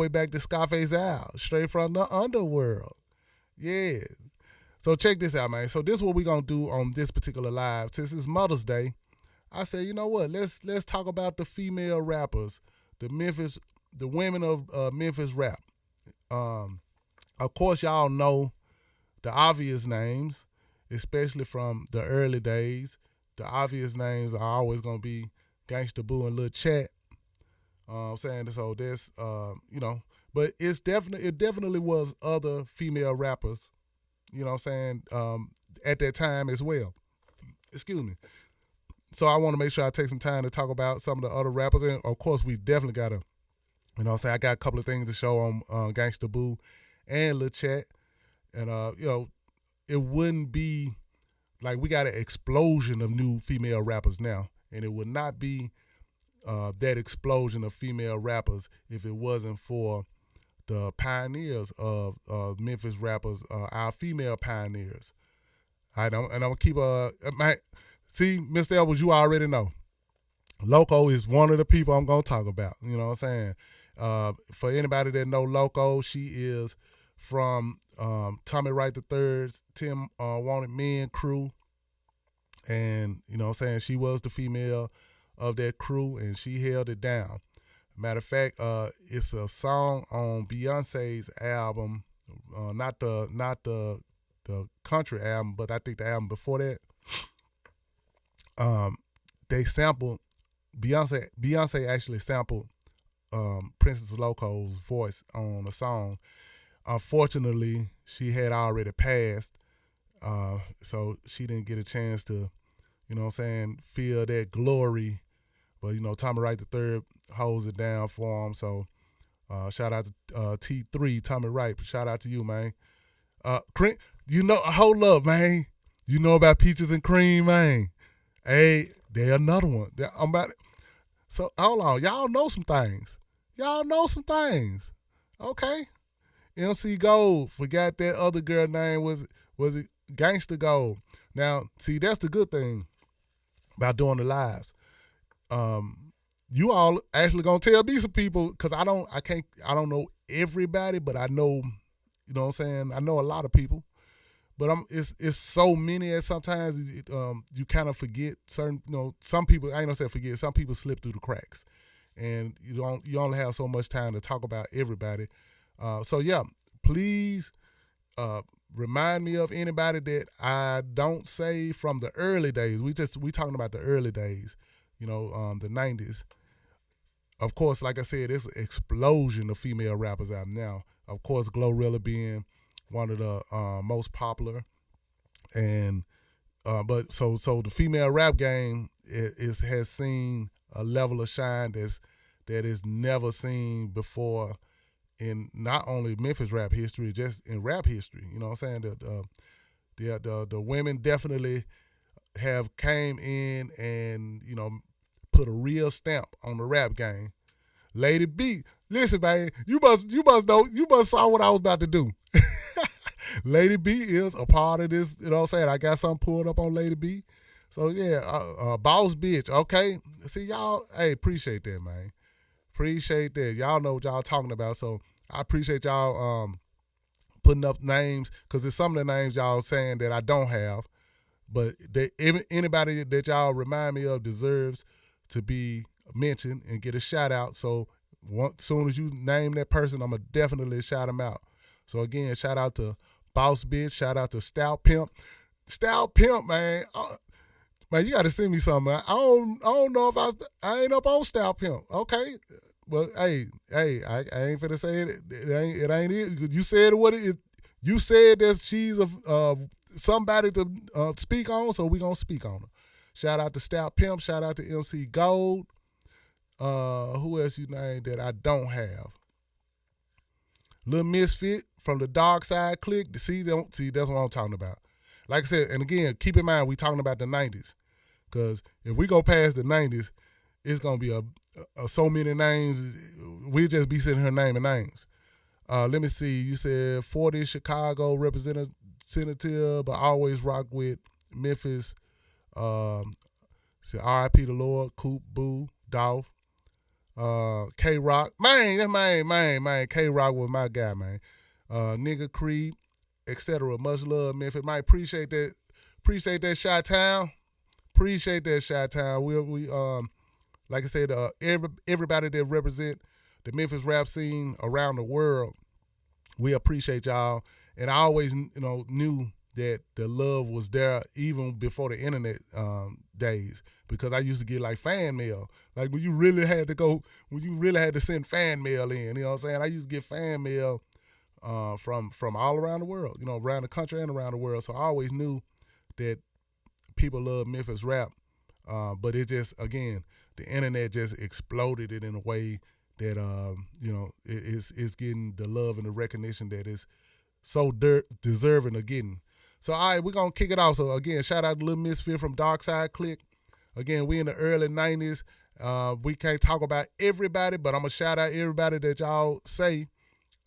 way back to Scarface Al, straight from the underworld. Yeah. So check this out, man. So this is what we're gonna do on this particular live. Since it's Mother's Day, I said, you know what? Let's talk about the female rappers, the women of Memphis rap. Of course, y'all know the obvious names, especially from the early days. The obvious names are always gonna be Gangsta Boo and Lil Chat. I'm saying so. That's but it definitely was other female rappers. You know what I'm saying? At that time as well. Excuse me. So I want to make sure I take some time to talk about some of the other rappers. And of course, we definitely got to, you know what I'm saying? I got a couple of things to show on Gangsta Boo and Lil Chat. And, it wouldn't be like we got an explosion of new female rappers now. And it would not be that explosion of female rappers if it wasn't for the pioneers of Memphis rappers, our female pioneers. And I'm gonna keep see, Mr. Edwards, you already know. Loco is one of the people I'm gonna talk about. You know what I'm saying? For anybody that know Loco, she is from Tommy Wright III's Tim Wanted Men crew. And you know what I'm saying, she was the female of that crew and she held it down. Matter of fact, it's a song on Beyonce's album, not the country album, but I think the album before that. They sampled Beyonce actually sampled Princess Loco's voice on the song. Unfortunately, she had already passed, so she didn't get a chance to, you know what I'm saying, feel that glory. But, you know, Tommy Wright III holds it down for him. So shout out to T3, Tommy Wright. Shout out to you, man. You know, hold up, man. You know about Peaches and Cream, man. Hey, they're another one. So hold on. Y'all know some things. Okay. MC Gold. Forgot that other girl name. Was it Gangsta Gold? Now, see, that's the good thing about doing the lives. You all actually gonna tell me some people, because I don't know everybody, but I know, you know what I'm saying, I know a lot of people. But it's so many that sometimes you kind of forget certain, you know, some people, I ain't gonna say forget, some people slip through the cracks. And you only have so much time to talk about everybody. So yeah, please remind me of anybody that I don't say from the early days. We talking about the early days, you know, the 90s. Of course, like I said, there's an explosion of female rappers out now. Of course, Glorilla being one of the most popular, and but so the female rap game has seen a level of shine that is never seen before in not only Memphis rap history, just in rap history. You know what I'm saying? The women definitely have came in and, you know, put a real stamp on the rap game. Lady B, listen, man, you must saw what I was about to do. Lady B is a part of this, you know what I'm saying? I got something pulled up on Lady B. So yeah, boss bitch, okay? See, y'all, hey, appreciate that, man. Appreciate that. Y'all know what y'all talking about, so I appreciate y'all putting up names, because there's some of the names y'all saying that I don't have, but anybody that y'all remind me of deserves to be mentioned and get a shout out. So as soon as you name that person, I'm going to definitely shout them out. So again, shout out to Boss Bitch, shout out to Stout Pimp. Stout Pimp, man. Man, you got to send me something. I don't know if I ain't up on Stout Pimp. Okay. Well, hey, I ain't finna say it. It ain't it. You said what it is. You said that she's somebody to speak on, so we gonna speak on her. Shout out to Stout Pimp. Shout out to MC Gold. Who else you named that I don't have? Lil Misfit from the Dark Side Clique. See, that's what I'm talking about. Like I said, and again, keep in mind, we talking about the 90s. Because if we go past the 90s, it's going to be so many names. We'll just be sitting here naming names. Let me see. You said 40 Chicago representative, but always rock with Memphis. RIP the Lord, Coop, Boo, Dolph. K-Rock. Man, that man. K-Rock was my guy, man. Nigga Creed, etc. Much love, Memphis. Man, appreciate that. Appreciate that, Chi-Town. Appreciate that, Chi-Town. We like I said, everybody that represent the Memphis rap scene around the world, we appreciate y'all. And I always, knew that the love was there even before the internet days, because I used to get like fan mail. Like when you really had to send fan mail in, you know what I'm saying? I used to get fan mail from all around the world, around the country and around the world. So I always knew that people love Memphis rap, but it just, again, the internet just exploded it in a way that, it's getting the love and the recognition that is so deserving of getting. So, all right, we're going to kick it off. So, again, shout out to Lil Misfit from Dark Side Click. Again, we in the early 90s. We can't talk about everybody, but I'm going to shout out everybody that y'all say.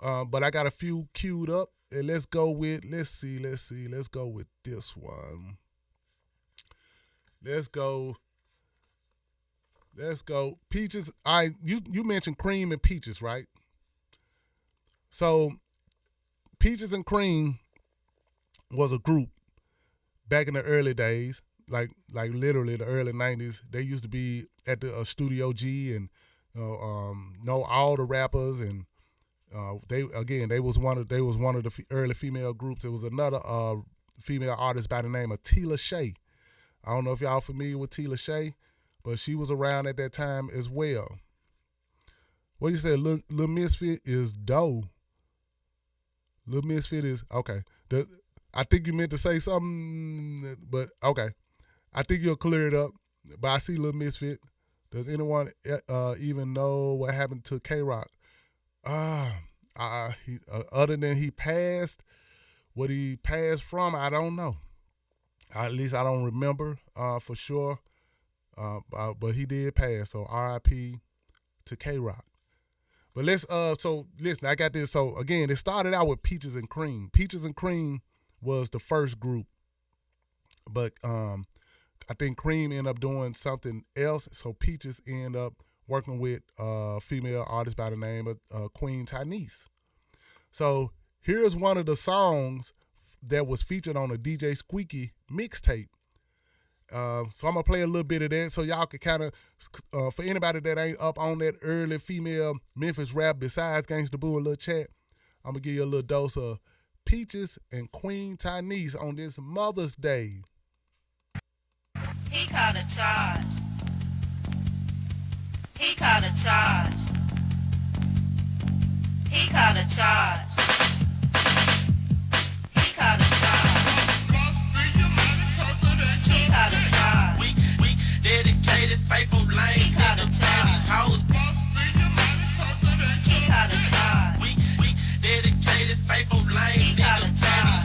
But I got a few queued up. And let's go with this one. Let's go. Peaches. You mentioned Cream and Peaches, right? So Peaches and Cream was a group back in the early days, like literally the early 90s. They used to be at the Studio G and know all the rappers, and they was one of the early female groups. There was another female artist by the name of Tise. I don't know if y'all familiar with Tise, but she was around at that time as well. What you said, Lil Misfit is dope. Lil Misfit is okay. I think you meant to say something, but okay. I think you'll clear it up. But I see Lil Misfit. Does anyone even know what happened to K-Rock? Other than he passed, what he passed from, I don't know. At least I don't remember for sure. But he did pass, so R.I.P. to K-Rock. But so listen, I got this. So again, it started out with Peaches and Cream. Peaches and Cream was the first group, but I think Cream ended up doing something else. So Peaches ended up working with a female artist by the name of Queen Tise. So here's one of the songs that was featured on a DJ Squeaky mixtape. So I'm going to play a little bit of that so y'all can kind of, for anybody that ain't up on that early female Memphis rap besides Gangsta Boo and Lil Chat, I'm going to give you a little dose of Peaches and Queen Tise on this Mother's Day. He caught a charge. He caught a charge. He caught a charge. He caught a charge. He caught a charge. We dedicated, faithful lane. He caught a charge. He caught a charge. We dedicated, faithful lane. He caught a charge.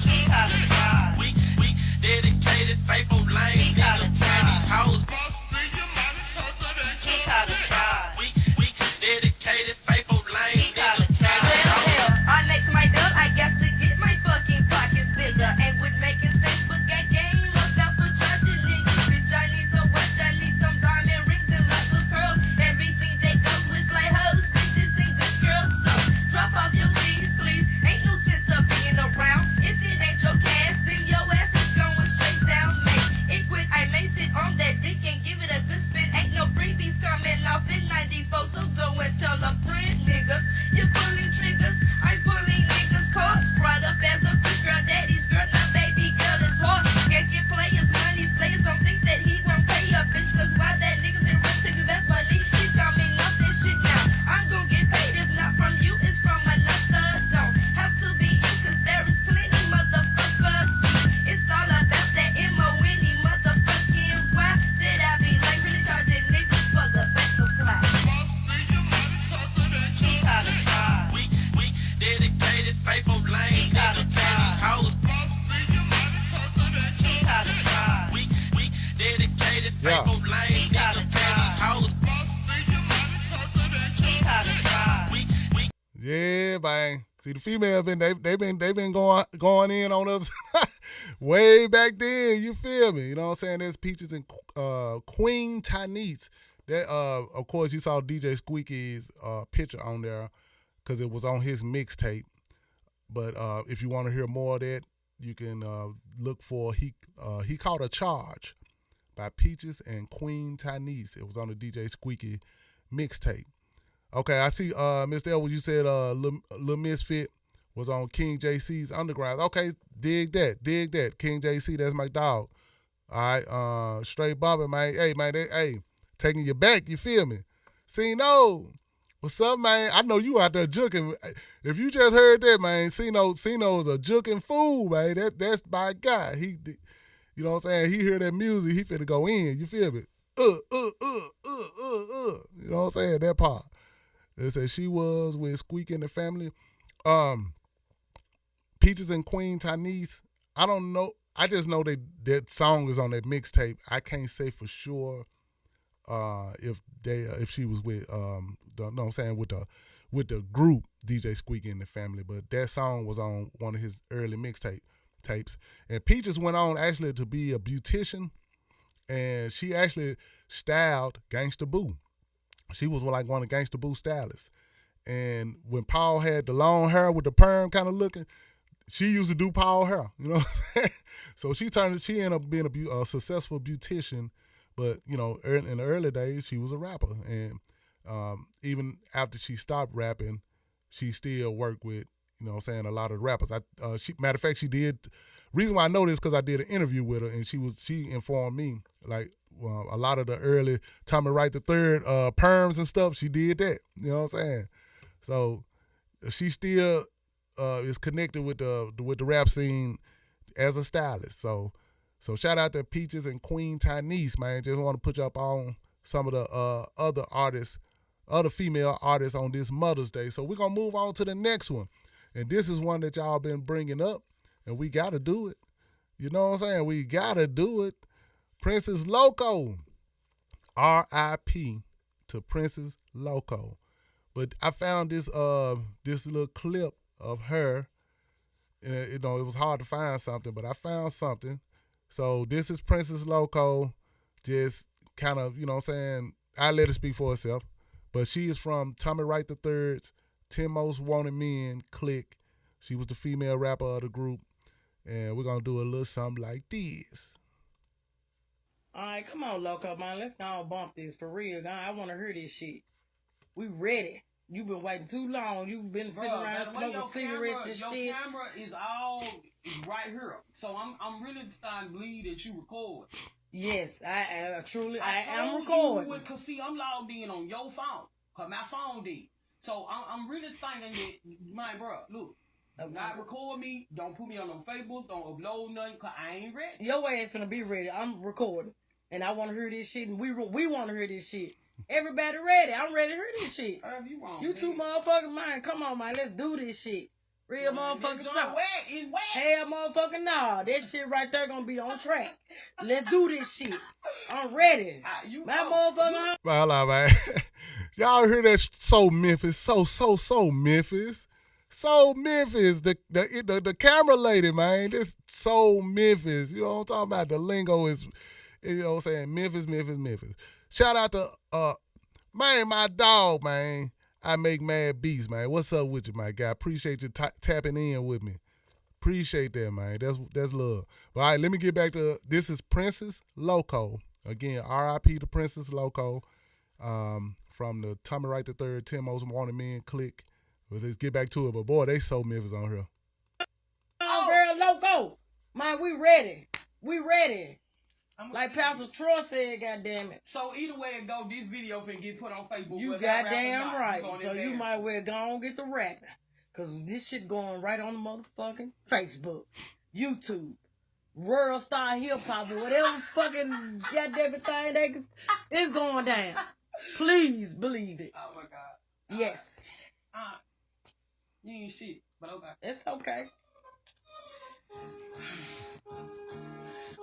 He caught a charge. We dedicated, faithful lane. He caught a charge. He caught a charge. We dedicated, faithful lane. He caught a charge. Well, hell, I next my bill, I guess, to get my fucking pockets bigger. And with making Facebook that game, look out for charging niggas. Bitch, I need some watch, I need some diamond rings and lots of pearls. Everything that goes with fly hoes, bitches and good girls. So, drop off your leaves, please. Ain't no sense of being around. If it ain't your cash, then your ass is going straight down. Make it quick, I may sit on that dick and give it a good spin. Ain't no freebies coming off in 94, so go and tell a friend, niggas. You're pulling triggers, I'm pulling niggas' cards. Brought up as a fish girl, daddy's girl, now baby girl is hard. Can't get players, money slayers, don't think that he won't pay a bitch. Cause why that niggas in rest, if you best believe he's coming off this shit now. I'm gonna get paid, if not from you, it's from another. Don't have to be you, cause there is plenty motherfuckers. It's all about that M-O-N-E motherfucking why did I be like really charging niggas for the best supply? He caught a charge. We dedicated, faithful lane. He caught a charge. He caught a charge. We dedicated, Yeah. faithful lane. He caught a charge. He caught a charge. Yeah, man. See, the females they've been going in on us. Way back then, you feel me? You know what I'm saying? There's Peaches and Queen Tise. That of course you saw DJ Squeaky's picture on there because it was on his mixtape. But if you want to hear more of that, you can look for he caught a charge by Peaches and Queen Tise. It was on the DJ Squeaky mixtape. Okay, I see Mr. Elwood, you said Lil Misfit was on King JC's Underground. Okay, dig that. King JC, that's my dog. All right, straight bumping, man. Hey, man, taking you back, you feel me? Cino, what's up, man? I know you out there juking. If you just heard that, man, Cino's a juking fool, man. That's my guy. You know what I'm saying? He hear that music, he finna go in, you feel me? You know what I'm saying? That part. It said she was with Squeak and the family. Peaches and Queen Tise, I don't know. I just know that song is on that mixtape. I can't say for sure if she was with with the group DJ Squeak and the family, but that song was on one of his early tapes. And Peaches went on actually to be a beautician, and she actually styled Gangsta Boo. She was like one of Gangsta Boo stylists. And when Paul had the long hair with the perm kind of looking, she used to do Paul hair, you know what I'm saying? So she ended up being a successful beautician, but, you know, in the early days, she was a rapper. And even after she stopped rapping, she still worked with, you know what I'm saying, a lot of rappers. Matter of fact, she did. Reason why I know this because I did an interview with her, and she informed me, like, a lot of the early Tommy Wright III perms and stuff, she did that. You know what I'm saying? So she still is connected with the rap scene as a stylist. So shout out to Peaches and Queen Tise, man. Just want to put you up on some of the other female artists on this Mother's Day. So we're going to move on to the next one. And this is one that y'all been bringing up, and we got to do it. You know what I'm saying? We got to do it. Princess Loco. R.I.P. to Princess Loco. But I found this little clip of her. And it was hard to find something, but I found something. So this is Princess Loco. Just kind of, you know what I'm saying, I let it speak for itself. But she is from Tommy Wright III's 10 Most Wanted Men clique. She was the female rapper of the group. And we're going to do a little something like this. All right, come on, Loco, man. Let's go and bump this for real. I want to hear this shit. We ready. You've been waiting too long. You've been sitting around smoking cigarettes and shit. Your camera is right here. So I'm really starting to believe that you record. Yes, I am recording. Because see, I'm logged in on your phone. Because my phone did. So I'm really thinking that, my bro, look. Okay. Not record me. Don't put me on no Facebook. Don't upload nothing. Because I ain't ready. Your ass finna be ready. I'm recording. And I want to hear this shit. And we want to hear this shit. Everybody ready. I'm ready to hear this shit. You two motherfuckers, man. Come on, man. Let's do this shit. Real motherfuckers talk. It's wet. Hell, motherfucking nah. That shit right there gonna be on track. Let's do this shit. I'm ready. My motherfucker. Well, man. Y'all hear that? So Memphis. So Memphis. So Memphis. The camera lady, man. This so Memphis. You know what I'm talking about? The lingo is, you know what I'm saying? Memphis. Shout out to, man, my dog, man. I make mad beats, man. What's up with you, my guy? Appreciate you tapping in with me. Appreciate that, man. That's love. But all right, let me get back to, this is Princess Loco. Again, R.I.P. to Princess Loco from the Tommy Wright III 10 Most Wanted Men clique. Let's get back to it. But, boy, they so Memphis on here. Oh, girl, Loco. Man, we ready. Like Pastor Troy said, goddamn it. So either way it go, this video can get put on Facebook. You goddamn right. So you might well go and get the rapping. Because this shit going right on the motherfucking Facebook, YouTube, World Star Hip Hop, or whatever fucking goddamn thing it's going down. Please believe it. Oh my God. Yes. You ain't shit, but okay. It's okay.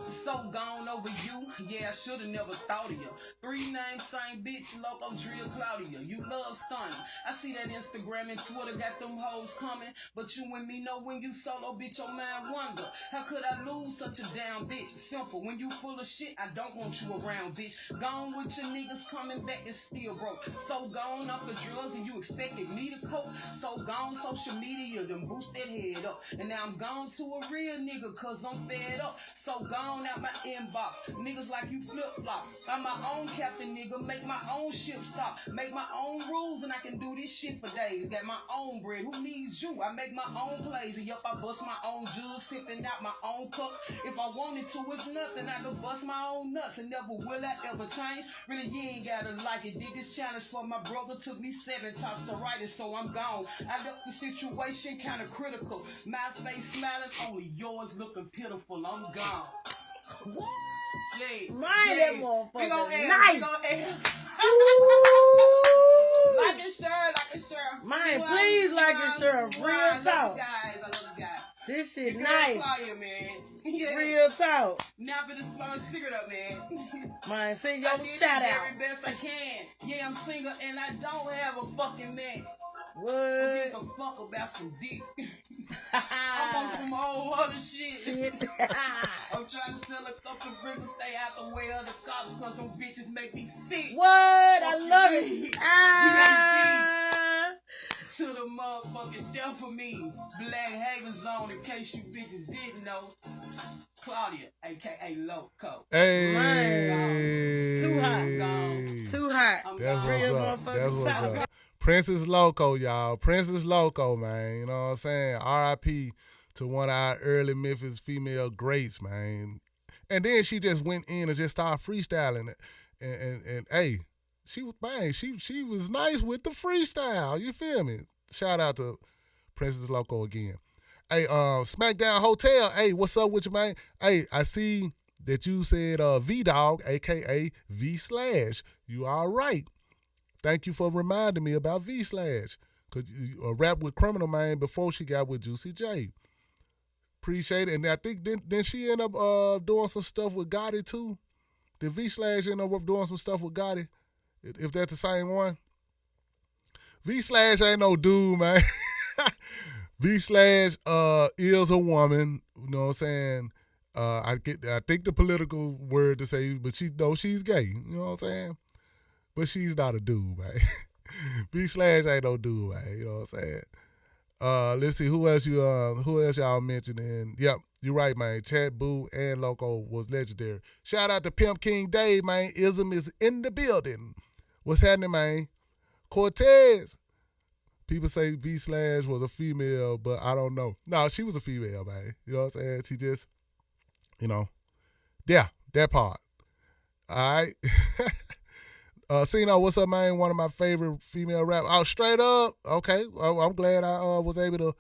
So gone over you. Yeah, I shoulda never thought of you. 3 names, same bitch, Loco, Drill, Claudia. You love stunning. I see that Instagram and Twitter got them hoes coming. But you and me know when you solo, bitch, your mind wonder. How could I lose such a damn bitch? Simple. When you full of shit, I don't want you around, bitch. Gone with your niggas coming back and still broke. So gone off the drugs and you expected me to cope. So gone social media, them boost that head up. And now I'm gone to a real nigga cause I'm fed up. So gone out my inbox. Niggas like you flip flop. I'm my own captain, nigga. Make my own ship stop. Make my own rules and I can do this shit for days. Got my own bread. Who needs you? I make my own plays. And yup, I bust my own jugs, sipping out my own cups. If I wanted to, it's nothing. I could bust my own nuts and never will I ever change. Really, you ain't gotta like it. Did this challenge for my brother. Took me 7 times to write it, so I'm gone. I left the situation kinda critical. My face smiling, only yours looking pitiful. I'm gone. What? Yeah. Man, that We motherfucker gon' air. nice. We gon' air. Ooh. Like and share, like and share. Man, please like and share. Real I love talk. you guys. I love you guys. This shit Girl, nice. Fire, man. Yeah. Real talk. Now I'm gonna smoke a cigarette up, man. Man, send I your did shout the out. very best I can. Yeah, I'm single and I don't have a fucking man. Who What? gives a fuck about some dick? I'm on some whole other shit. Shit. I'm trying to sell a couple of bricks and stay out the way of the cops cause them bitches make me sick. What? I Fuck love you, it. bitch. Ah. To the motherfucking death of me. Black Haven Zone, in case you bitches didn't know. Claudia, aka Loco. Hey. Too hot. Too hot. I'm That's gone. what's Real up. That's motherfucking what's talk. up. Princess Loco, y'all. Princess Loco, man. You know what I'm saying? R.I.P. to one of our early Memphis female greats, man. And then she just went in and just started freestyling. And hey, she was nice with the freestyle. You feel me? Shout out to Princess Loco again. Hey, Smackdown Hotel. Hey, what's up with you, man? Hey, I see that you said V-Dog, a.k.a. V/. You all right. Thank you for reminding me about V/. Because rap with Criminal, man, before she got with Juicy J. Appreciate it. And I think then she end up doing some stuff with Gotti, too. Did V/ end up doing some stuff with Gotti? If that's the same one? V/ ain't no dude, man. V/ is a woman. You know what I'm saying? I think the political word to say, but she's gay. You know what I'm saying? But she's not a dude, man. V/ ain't no dude, man. You know what I'm saying? Let's see who else y'all mentioning. Yep, you're right, man. Chad Boo and Loco was legendary. Shout out to Pimp King Dave, man. Ism is in the building. What's happening, man? Cortez. People say V/ was a female, but I don't know. No, she was a female, man. You know what I'm saying? She just, yeah, that part. All right. Sino, what's up, man? One of my favorite female rap. Oh, straight up. Okay. I'm glad I was able to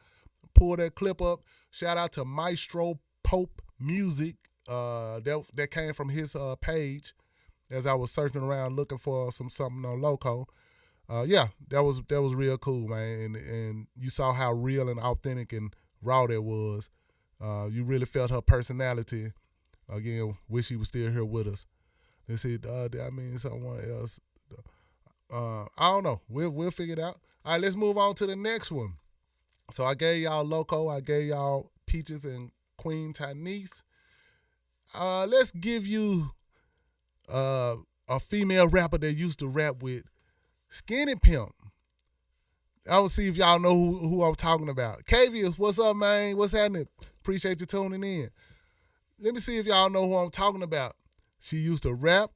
pull that clip up. Shout out to Maestro Pope Music. That came from his page as I was searching around looking for something on Loco. Yeah, that was real cool, man. And you saw how real and authentic and raw that was. You really felt her personality. Again, wish she was still here with us. They said, I mean someone else. I don't know. We'll figure it out. All right, let's move on to the next one. So I gave y'all Loco. I gave y'all Peaches and Queen Tynese. Let's give you a female rapper that used to rap with Skinny Pimp. I will see if y'all know who I'm talking about. Cavius, what's up, man? What's happening? Appreciate you tuning in. Let me see if y'all know who I'm talking about. She used to rap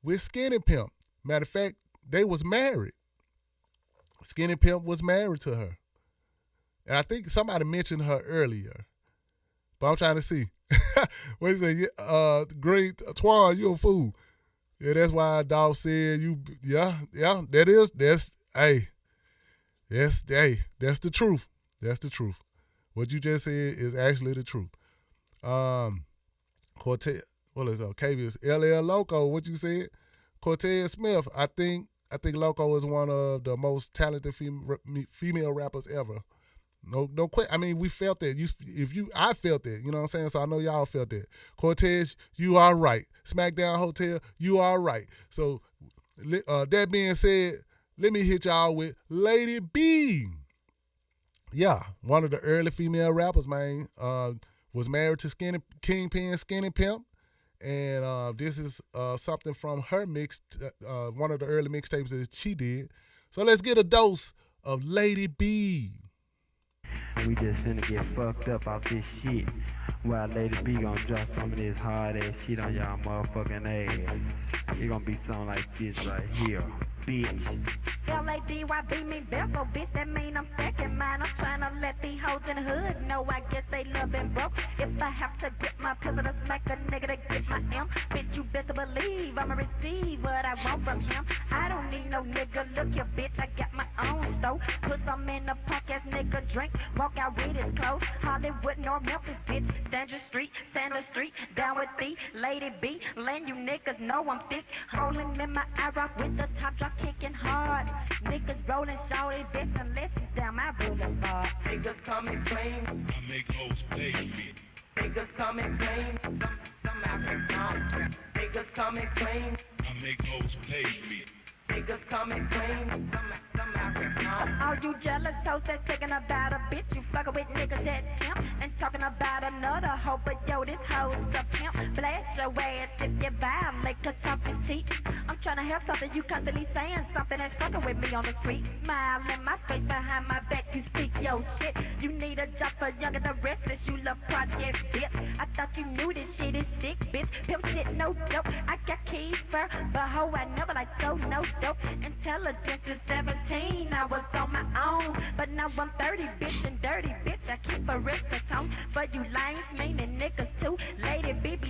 with Skinny Pimp. Matter of fact, they was married. Skinny Pimp was married to her. And I think somebody mentioned her earlier. But I'm trying to see. What is it? Great Twan, you a fool. Yeah, that's why dog said that's the truth. That's the truth. What you just said is actually the truth. Cortez, what is it? Cavius, LL Loco, what you said? Cortez Smith, I think Loco is one of the most talented female rappers ever. No question. I mean, we felt that. I felt that. You know what I'm saying? So I know y'all felt that. Cortez, you are right. SmackDown Hotel, you are right. So that being said, let me hit y'all with Lady B. Yeah, one of the early female rappers, man. Was married to Kingpin Skinny Pimp. And this is something from her one of the early mixtapes that she did. So let's get a dose of Lady B. We just finna get fucked up off this shit. While Lady B gonna drop some of this hard ass shit on y'all motherfucking ass. It gonna be something like this right here, bitch. L-A-D-Y-B mean Bezel, bitch, that mean I'm second mine. I'm trying to let these hoes in the hood know I guess they love and broke. If I have to get my pistol to smack a nigga to get my M, bitch, you better believe I'ma receive what I want from him. I don't need no nigga, look here, bitch, I got my own stove. Put some in the pocket, nigga, drink, walk out with his clothes. Hollywood, North Memphis, bitch, Sandra Street, down with the Lady B. Land you niggas know I'm thick, rolling in my eye rock with the top drop kicking hard. Niggas rolling shawty bitch and listen down my boulevard. Niggas coming clean. I make hoes pay me. Niggas coming clean. Some African. Niggas coming clean. I make hoes pay me. Niggas coming clean. Some African. All you jealous hoes that's taking about a bitch, you fucking with niggas that pimp and talking about another hoe, but yo, this hoe's a pimp. Blast your ass if you violate, cause talking cheap. I'm trying to have something, you constantly saying something that's fucking with me on the street. Smile in my face, behind my back, you speak your shit. You need a job for younger the restless, you love project bitch. I thought you knew this shit is sick, bitch. Pimp shit, no dope. I got keys for, but hoe, I never like so no dope. Intelligence is 17, I was on my own, but now I'm 30, bitch, and dirty, bitch. I keep a risk of tone, but you lames, meaning niggas too. Lady B be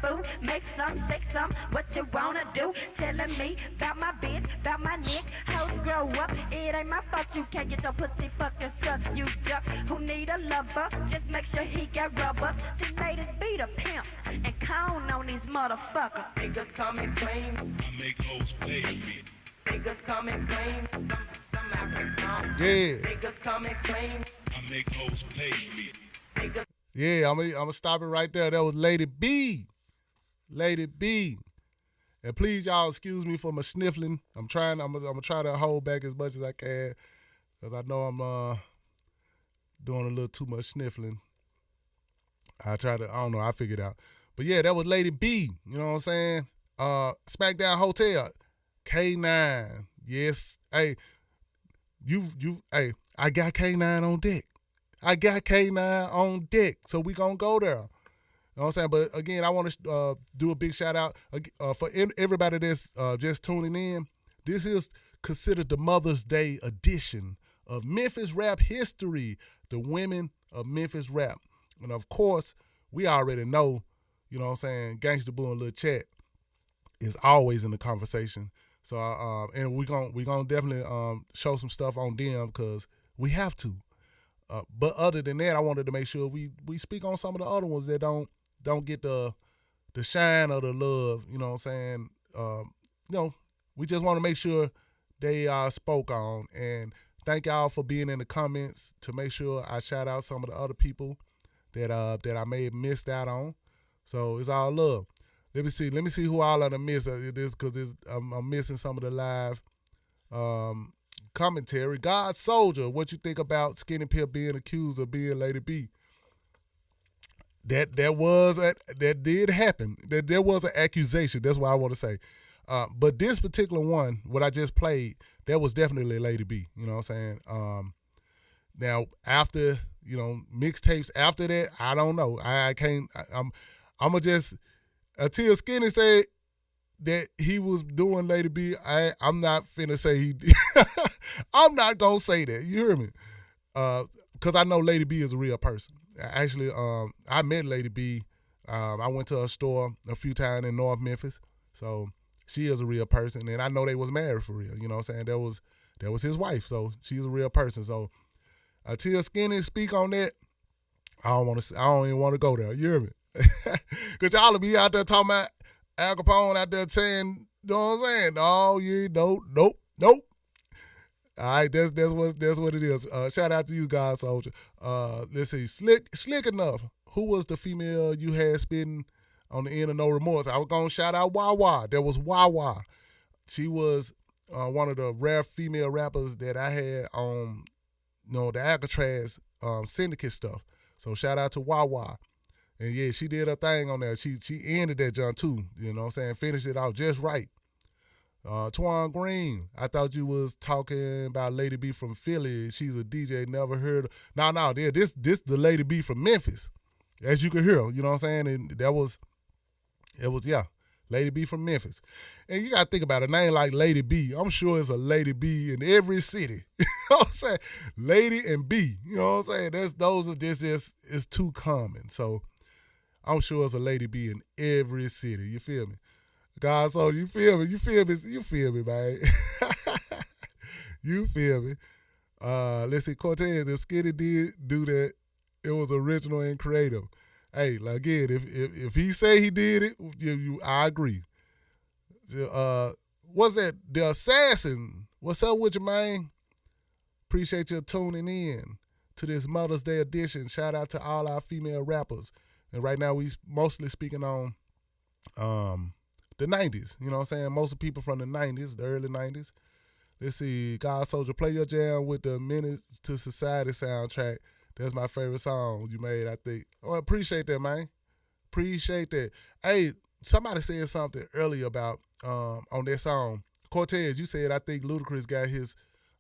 food, make some, shake some, what you wanna do? Telling me about my bitch, about my neck, hoes grow up. It ain't my fault you can't get your pussy fucking suck, you duck. Who need a lover? Just make sure he got rubber. These ladies be the pimp and count on these motherfuckers. Niggas coming clean. I make hoes pay me. Niggas coming clean. Some African. Yeah. Niggas coming clean. I make hoes pay me. Niggas. Yeah, I'm gonna stop it right there. That was Lady B. Lady B. And please, y'all, excuse me for my sniffling. I'm gonna try to hold back as much as I can, because I know I'm doing a little too much sniffling. I don't know, I figured it out. But yeah, that was Lady B. You know what I'm saying? SmackDown Hotel, K9. Yes, hey, hey, I got K9 on deck. I got K9 on deck, so we gonna go there. You know what I'm saying? But again, I want to do a big shout out for everybody that's just tuning in. This is considered the Mother's Day edition of Memphis Rap History, the women of Memphis Rap. And of course, we already know, you know what I'm saying, Gangsta Boo and Lil Chat is always in the conversation. So, and we're gonna definitely show some stuff on them because we have to. But other than that, I wanted to make sure we speak on some of the other ones that don't get the shine or the love, you know what I'm saying? We just want to make sure they are spoke on. And thank y'all for being in the comments to make sure I shout out some of the other people that I may have missed out on. So it's all love. Let me see who all I done missed this, because I'm missing some of the live commentary. God Soldier, what you think about Skinny Pimp being accused of being Lady B? That did happen. There was an accusation. That's what I want to say. But this particular one, what I just played, that was definitely Lady B. You know what I'm saying? Now after, mixtapes after that, I don't know. I can't. I'm gonna just, until Skinny said that he was doing Lady B, I'm not finna say he did. I'm not gonna say that. You hear me? Because I know Lady B is a real person. Actually, I met Lady B. I went to her store a few times in North Memphis. So she is a real person. And I know they was married for real. You know what I'm saying? That was his wife. So she's a real person. So until Skinny speak on that, I don't even want to go there. You hear me? Because y'all will be out there talking about Al Capone out there saying, you know what I'm saying? Oh, yeah, nope. All right, that's what it is. Shout out to you, God Soldier. Let's see, slick enough. Who was the female you had spitting on the end of No Remorse? I was gonna shout out Wawa. There was Wawa. She was one of the rare female rappers that I had on, the Alcatraz syndicate stuff. So shout out to Wawa. And yeah, she did her thing on there. She ended that jump too. You know what I'm saying? Finished it off just right. Twan Green, I thought you was talking about Lady B from Philly. She's a DJ, never heard of. No, this the Lady B from Memphis. As you can hear, you know what I'm saying? And Lady B from Memphis. And you gotta think about a name like Lady B. I'm sure it's a Lady B in every city. You know what I'm saying? Lady and B. You know what I'm saying? This is too common. So I'm sure it's a Lady B in every city. You feel me? God, so you feel me, man. You feel me. Let's see, Cortez, if Skinny did do that, it was original and creative. Hey, like, again, if he say he did it, I agree. What's that? The Assassin. What's up with you, man? Appreciate you tuning in to this Mother's Day edition. Shout out to all our female rappers. And right now we mostly speaking on the 90s. You know what I'm saying? Most of the people from the 90s, the early 90s. Let's see. God Soldier, play your jam with the Menace to Society soundtrack. That's my favorite song you made, I think. Oh, I appreciate that, man. Appreciate that. Hey, somebody said something earlier about on that song. Cortez, you said, I think Ludacris got his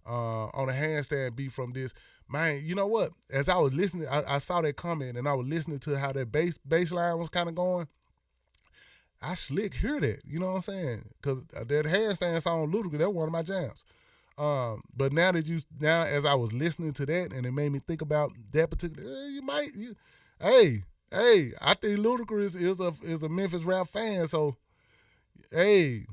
on a handstand beat from this. Man, you know what? As I was listening, I saw that comment and I was listening to how that bass line was kind of going. I slick hear that, you know what I'm saying? Because that handstand song, Ludacris, that's one of my jams. But now as I was listening to that and it made me think about that particular, hey, I think Ludacris is a Memphis Rap fan, so hey,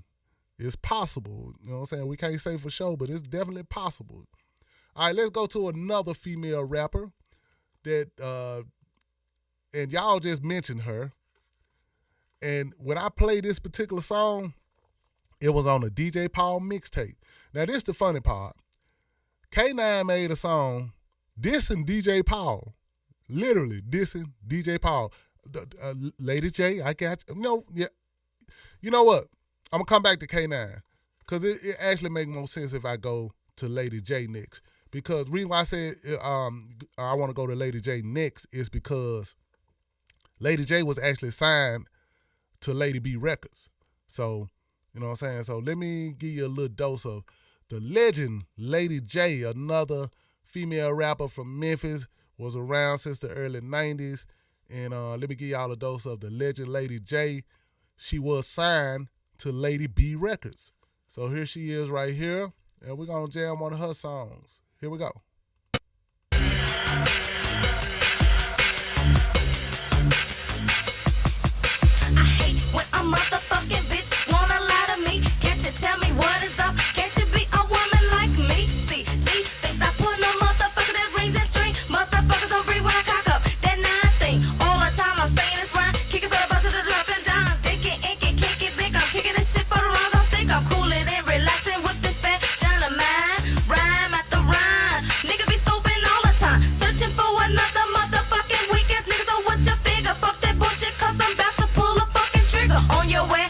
it's possible. You know what I'm saying? We can't say for sure, but it's definitely possible. All right, let's go to another female rapper that, and y'all just mentioned her. And when I played this particular song, it was on a DJ Paul mixtape. Now, this is the funny part. K9 made a song dissing DJ Paul. Literally dissing DJ Paul. Lady J, I got you. No, yeah. You know what? I'm going to come back to K9 because it actually makes more sense if I go to Lady J next. Because the reason why I said I want to go to Lady J next is because Lady J was actually signed to Lady B Records. So, you know what I'm saying? So let me give you a little dose of the legend Lady J, another female rapper from Memphis, was around since the early 90s. And let me give y'all a dose of the legend Lady J. She was signed to Lady B Records. So here she is right here, and we're going to jam one of her songs. Here we go. A motherfucking bitch wanna lie to me. Can't you tell me what is up? Can't you be a woman like me? See, G thinks I put no motherfucker that rings and string. Motherfuckers don't breathe when I cock up that 9 thing. All the time I'm saying this rhyme, kicking for the bus of the drop and dimes. Dicking, inking, kicking, big. I'm kicking this shit for the rounds on stick. I'm cooling and relaxing with this fat John of mine. Rhyme after rhyme. Nigga be scoping all the time. Searching for another motherfucking weakest nigga. So what you figure? Fuck that bullshit, cause I'm about to pull a fucking trigger on your ass.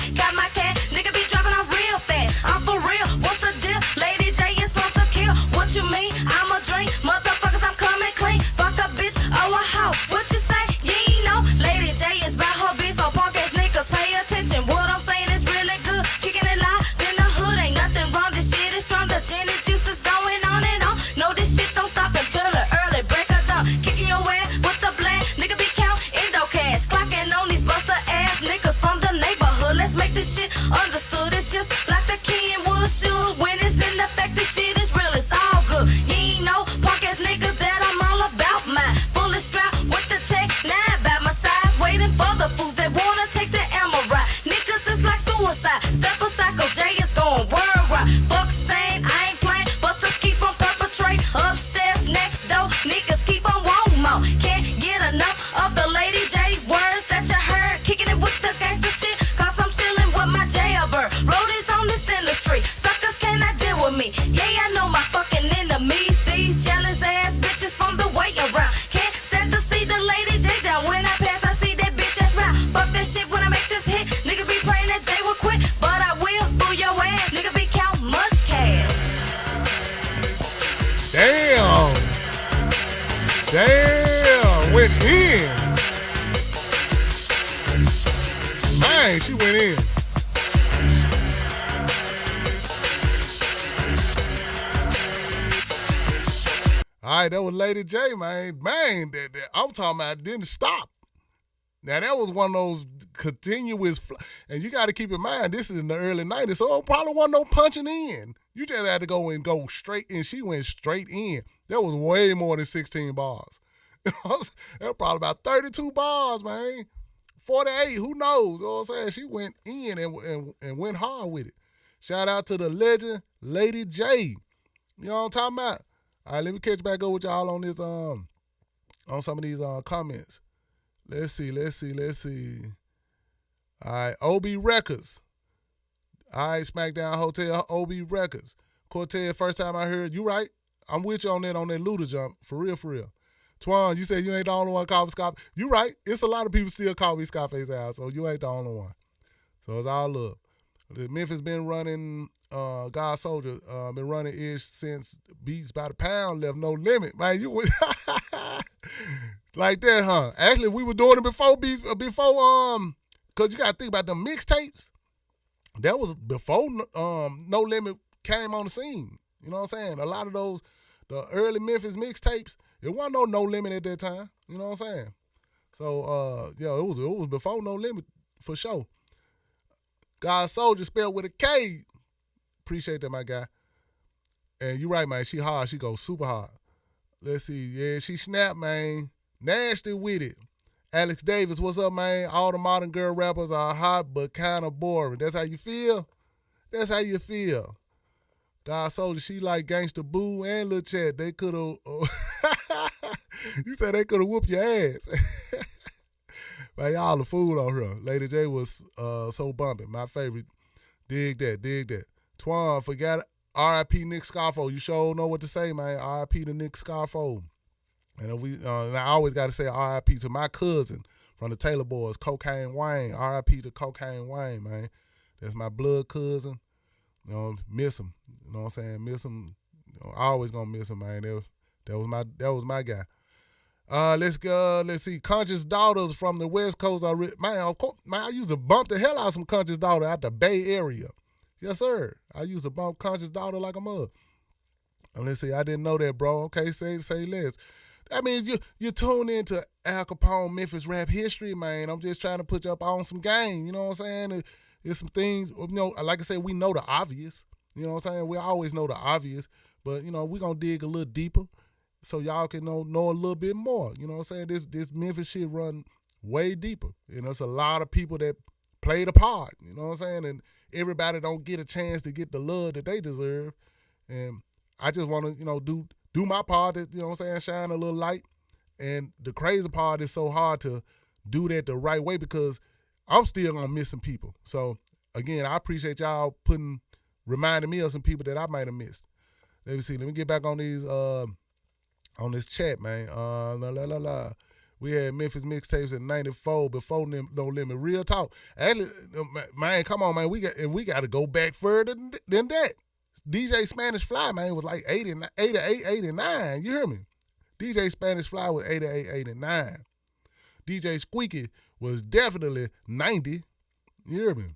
Damn. Damn. Went in. Man, she went in. All right, that was Lady J, man. Man, I'm talking about it didn't stop. Now, that was one of those continuous, and you got to keep in mind, this is in the early 90s, so it probably wasn't no punching in. You just had to go straight in. She went straight in. That was way more than 16 bars. That was probably about 32 bars, man. 48, who knows? You know what I'm saying? She went in and went hard with it. Shout out to the legend, Lady J. You know what I'm talking about? All right, let me catch back up with y'all on this on some of these comments. Let's see. All right, OB Records. All right, SmackDown Hotel, OB Records. Cortez, first time I heard, you right. I'm with you on that Luda jump. For real. Twan, you said you ain't the only one call me Scarface. You right. It's a lot of people still call me Scarface out, so you ain't the only one. So it's all love. The Memphis been running, God Soldier, been running ish since Beats by the Pound left No Limit. Man, you went like that, huh? Actually, we were doing it before Beats, because you got to think about the mixtapes. That was before No Limit came on the scene. You know what I'm saying? A lot of those, the early Memphis mixtapes, it wasn't no Limit at that time. You know what I'm saying? So, it was before No Limit for sure. God Soldier spelled with a K. Appreciate that, my guy. And you right, man. She hard. She goes super hard. Let's see. Yeah, she snapped, man. Nasty with it. Alex Davis, what's up, man? All the modern girl rappers are hot but kind of boring. That's how you feel? That's how you feel. God Soldier, she like Gangsta Boo and Lil Chat. They could have... you said they could have whooped your ass. Man, y'all a fool on her. Lady J was so bumping. My favorite. Dig that. Twan, forgot R.I.P. Nick Scarfo. You sure know what to say, man. R.I.P. to Nick Scarfo. And and I always got to say R.I.P. to my cousin from the Taylor Boys, Cocaine Wayne. R.I.P. to Cocaine Wayne, man. That's my blood cousin. You know, miss him. You know what I'm saying? Miss him. You know, always gonna miss him, man. That was my guy. Let's go. Let's see. Conscious Daughters from the West Coast. Man, of course, man, I used to bump the hell out of some Conscious Daughter out the Bay Area. Yes, sir. I used to bump Conscious Daughter like a mug. And let's see. I didn't know that, bro. Okay, say less. That means you tune into Al Kapone, Memphis Rap History, man. I'm just trying to put you up on some game. You know what I'm saying? There's some things, you know, like I said, we know the obvious. You know what I'm saying? We always know the obvious. But, you know, we're going to dig a little deeper so y'all can know a little bit more. You know what I'm saying? This Memphis shit run way deeper. You know, it's a lot of people that played a part. You know what I'm saying? And everybody don't get a chance to get the love that they deserve. And I just want to, you know, do my part, you know what I'm saying, shine a little light. And the crazy part is so hard to do that the right way because I'm still going to miss some people. So, again, I appreciate y'all reminding me of some people that I might have missed. Let me see. Let me get back on these, on this chat, man. We had Memphis mixtapes in '94 before No Limit. Real talk. Actually, man, come on, man. We got to go back further than that. DJ Spanish Fly, man, was like 88, 89. You hear me? DJ Spanish Fly was 88, 89. DJ Squeaky was definitely 90. You hear me?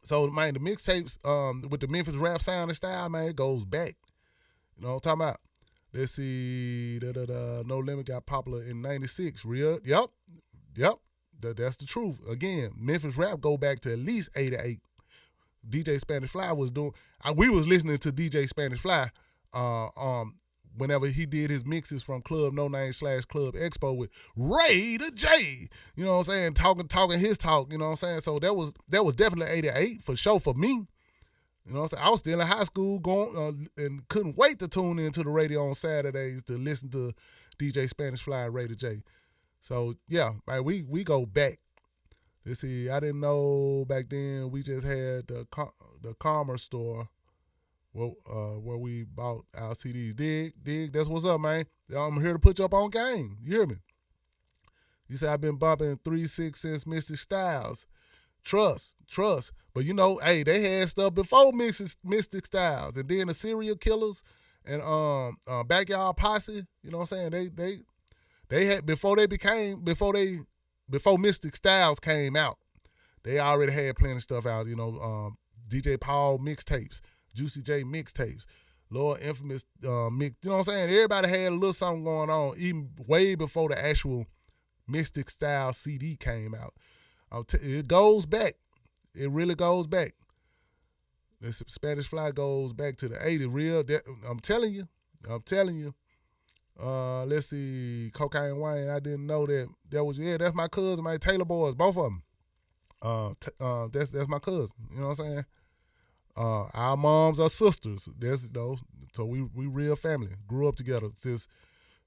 So, man, the mixtapes with the Memphis rap sound and style, man, it goes back. You know what I'm talking about? Let's see. No Limit got popular in 96. Real? Yep. That's the truth. Again, Memphis rap go back to at least 88. DJ Spanish Fly was doing. We was listening to DJ Spanish Fly whenever he did his mixes from Club No Name / Club Expo with Ray the J. You know what I'm saying? Talking his talk. You know what I'm saying? So that was definitely 88 for sure for me. You know what I'm saying? I was still in high school going and couldn't wait to tune into the radio on Saturdays to listen to DJ Spanish Fly and Ray the J. So yeah, man, we go back. Let's see. I didn't know back then we just had the Commerce store where we bought our CDs. Dig. That's what's up, man. I'm here to put you up on game. You hear me? You say I've been bumping 3-6 since Mystic Styles. Trust. But you know, hey, they had stuff before Mystic Styles, and then the Serial Killers, and Backyard Posse. You know what I'm saying? They had before Mystic Styles came out, they already had plenty of stuff out. You know, DJ Paul mixtapes, Juicy J mixtapes, Lord Infamous mix. You know what I'm saying? Everybody had a little something going on, even way before the actual Mystic Style CD came out. It goes back. It really goes back. This Spanish Fly goes back to the 80s. Real, I'm telling you. Let's see, Cocaine Wayne. I didn't know that's my cousin, my Taylor boys, both of them. That's my cousin. You know what I'm saying? Our moms are sisters. So we real family. Grew up together since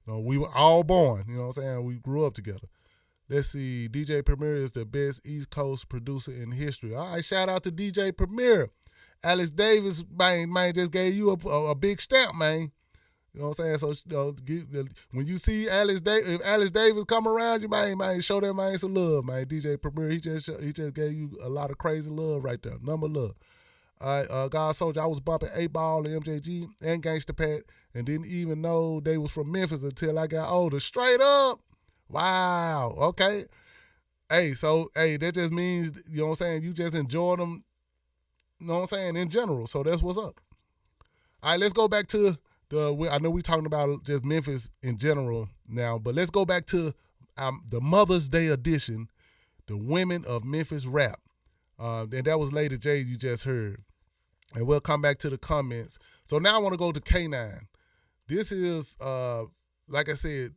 we were all born. You know what I'm saying? We grew up together. Let's see, DJ Premier is the best East Coast producer in history. All right, shout out to DJ Premier. Alex Davis, man, just gave you a big stamp, man. You know what I'm saying? So when you see if Alex Davis come around you, man, show that man some love, man. DJ Premier, he just gave you a lot of crazy love right there, number love. All right, God Soldier, I was bumping 8-Ball and MJG and Gangsta Pat and didn't even know they was from Memphis until I got older. Straight up. Wow. Okay. Hey, that just means, you know what I'm saying, you just enjoy them, you know what I'm saying, in general. So that's what's up. All right, let's go back to I know we're talking about just Memphis in general now, but let's go back to the Mother's Day edition, the Women of Memphis Rap. And that was Lady J you just heard. And we'll come back to the comments. So now I want to go to K9. This is, like I said,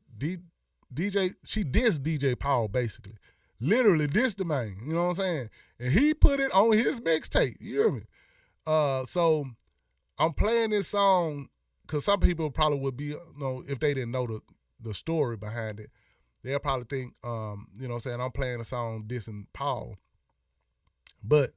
DJ, she dissed DJ Paul basically. Literally dissed the man, you know what I'm saying? And he put it on his mixtape, you hear me? So I'm playing this song because some people probably would be, if they didn't know the story behind it, they'll probably think, you know what I'm saying, I'm playing a song dissing Paul. But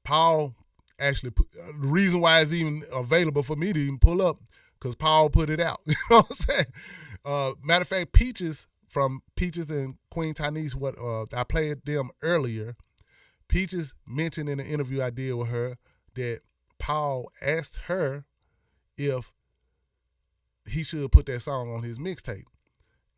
Paul actually, the reason why it's even available for me to even pull up, because Paul put it out. You know what I'm saying? Matter of fact, Peaches and Queen Tynese, I played them earlier. Peaches mentioned in an interview I did with her that Paul asked her if he should put that song on his mixtape.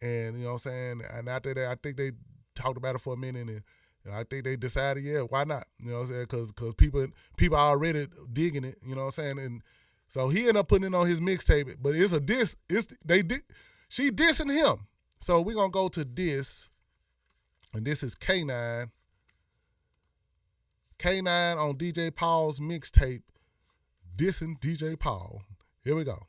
And, you know what I'm saying? And after that, I think they talked about it for a minute, and I think they decided, yeah, why not? You know what I'm saying? Because people are already digging it, you know what I'm saying? And so he ended up putting it on his mixtape, but it's a diss. She dissing him. So we're going to go to this, and this is K9. K9 on DJ Paul's mixtape, dissing DJ Paul. Here we go.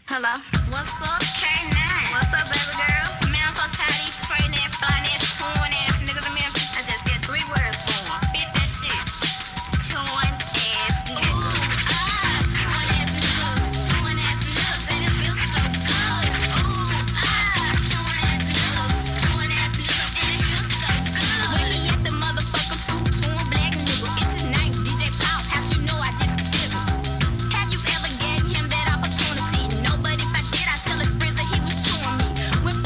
Hello. What's up, K9? What's up, baby girl? Man, I'm so tired of these train and flying ass, chewing ass niggas in Memphis. I just get 3 words for them. Fit that shit. Chewing ass niggas. Chewing ass niggas. Chewing ass niggas. And it feels so good. Chewing ass niggas. Chewing ass niggas. And it feels so good. When he at the motherfucker chewing black nigga. It's his name, DJ Paul. How you know I just did it? Have you ever gave him that opportunity? No, but if I did, I tell his friends that he was chewing me. When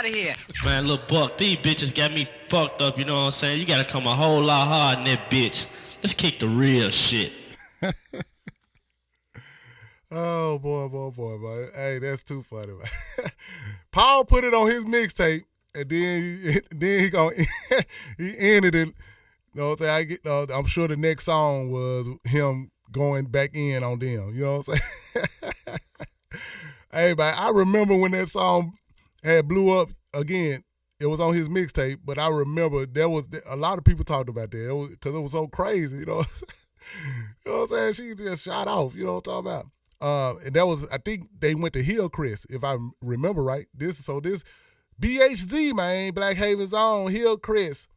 out of here. Man, little Buck, these bitches got me fucked up, you know what I'm saying? You gotta come a whole lot hard in that bitch. Let's kick the real shit. Oh boy. Hey, that's too funny, man. Paul put it on his mixtape, and then he go he ended it. You know what I'm saying? I'm sure the next song was him going back in on them. You know what I'm saying? Hey, man, I remember when that song had blew up again. It was on his mixtape, but I remember there was a lot of people talked about that because it was so crazy. You know, you know what I'm saying? She just shot off. You know what I'm talking about? And that was, I think they went to Hillcrest, if I remember right. This BHZ, man, Black Haven's own Hillcrest.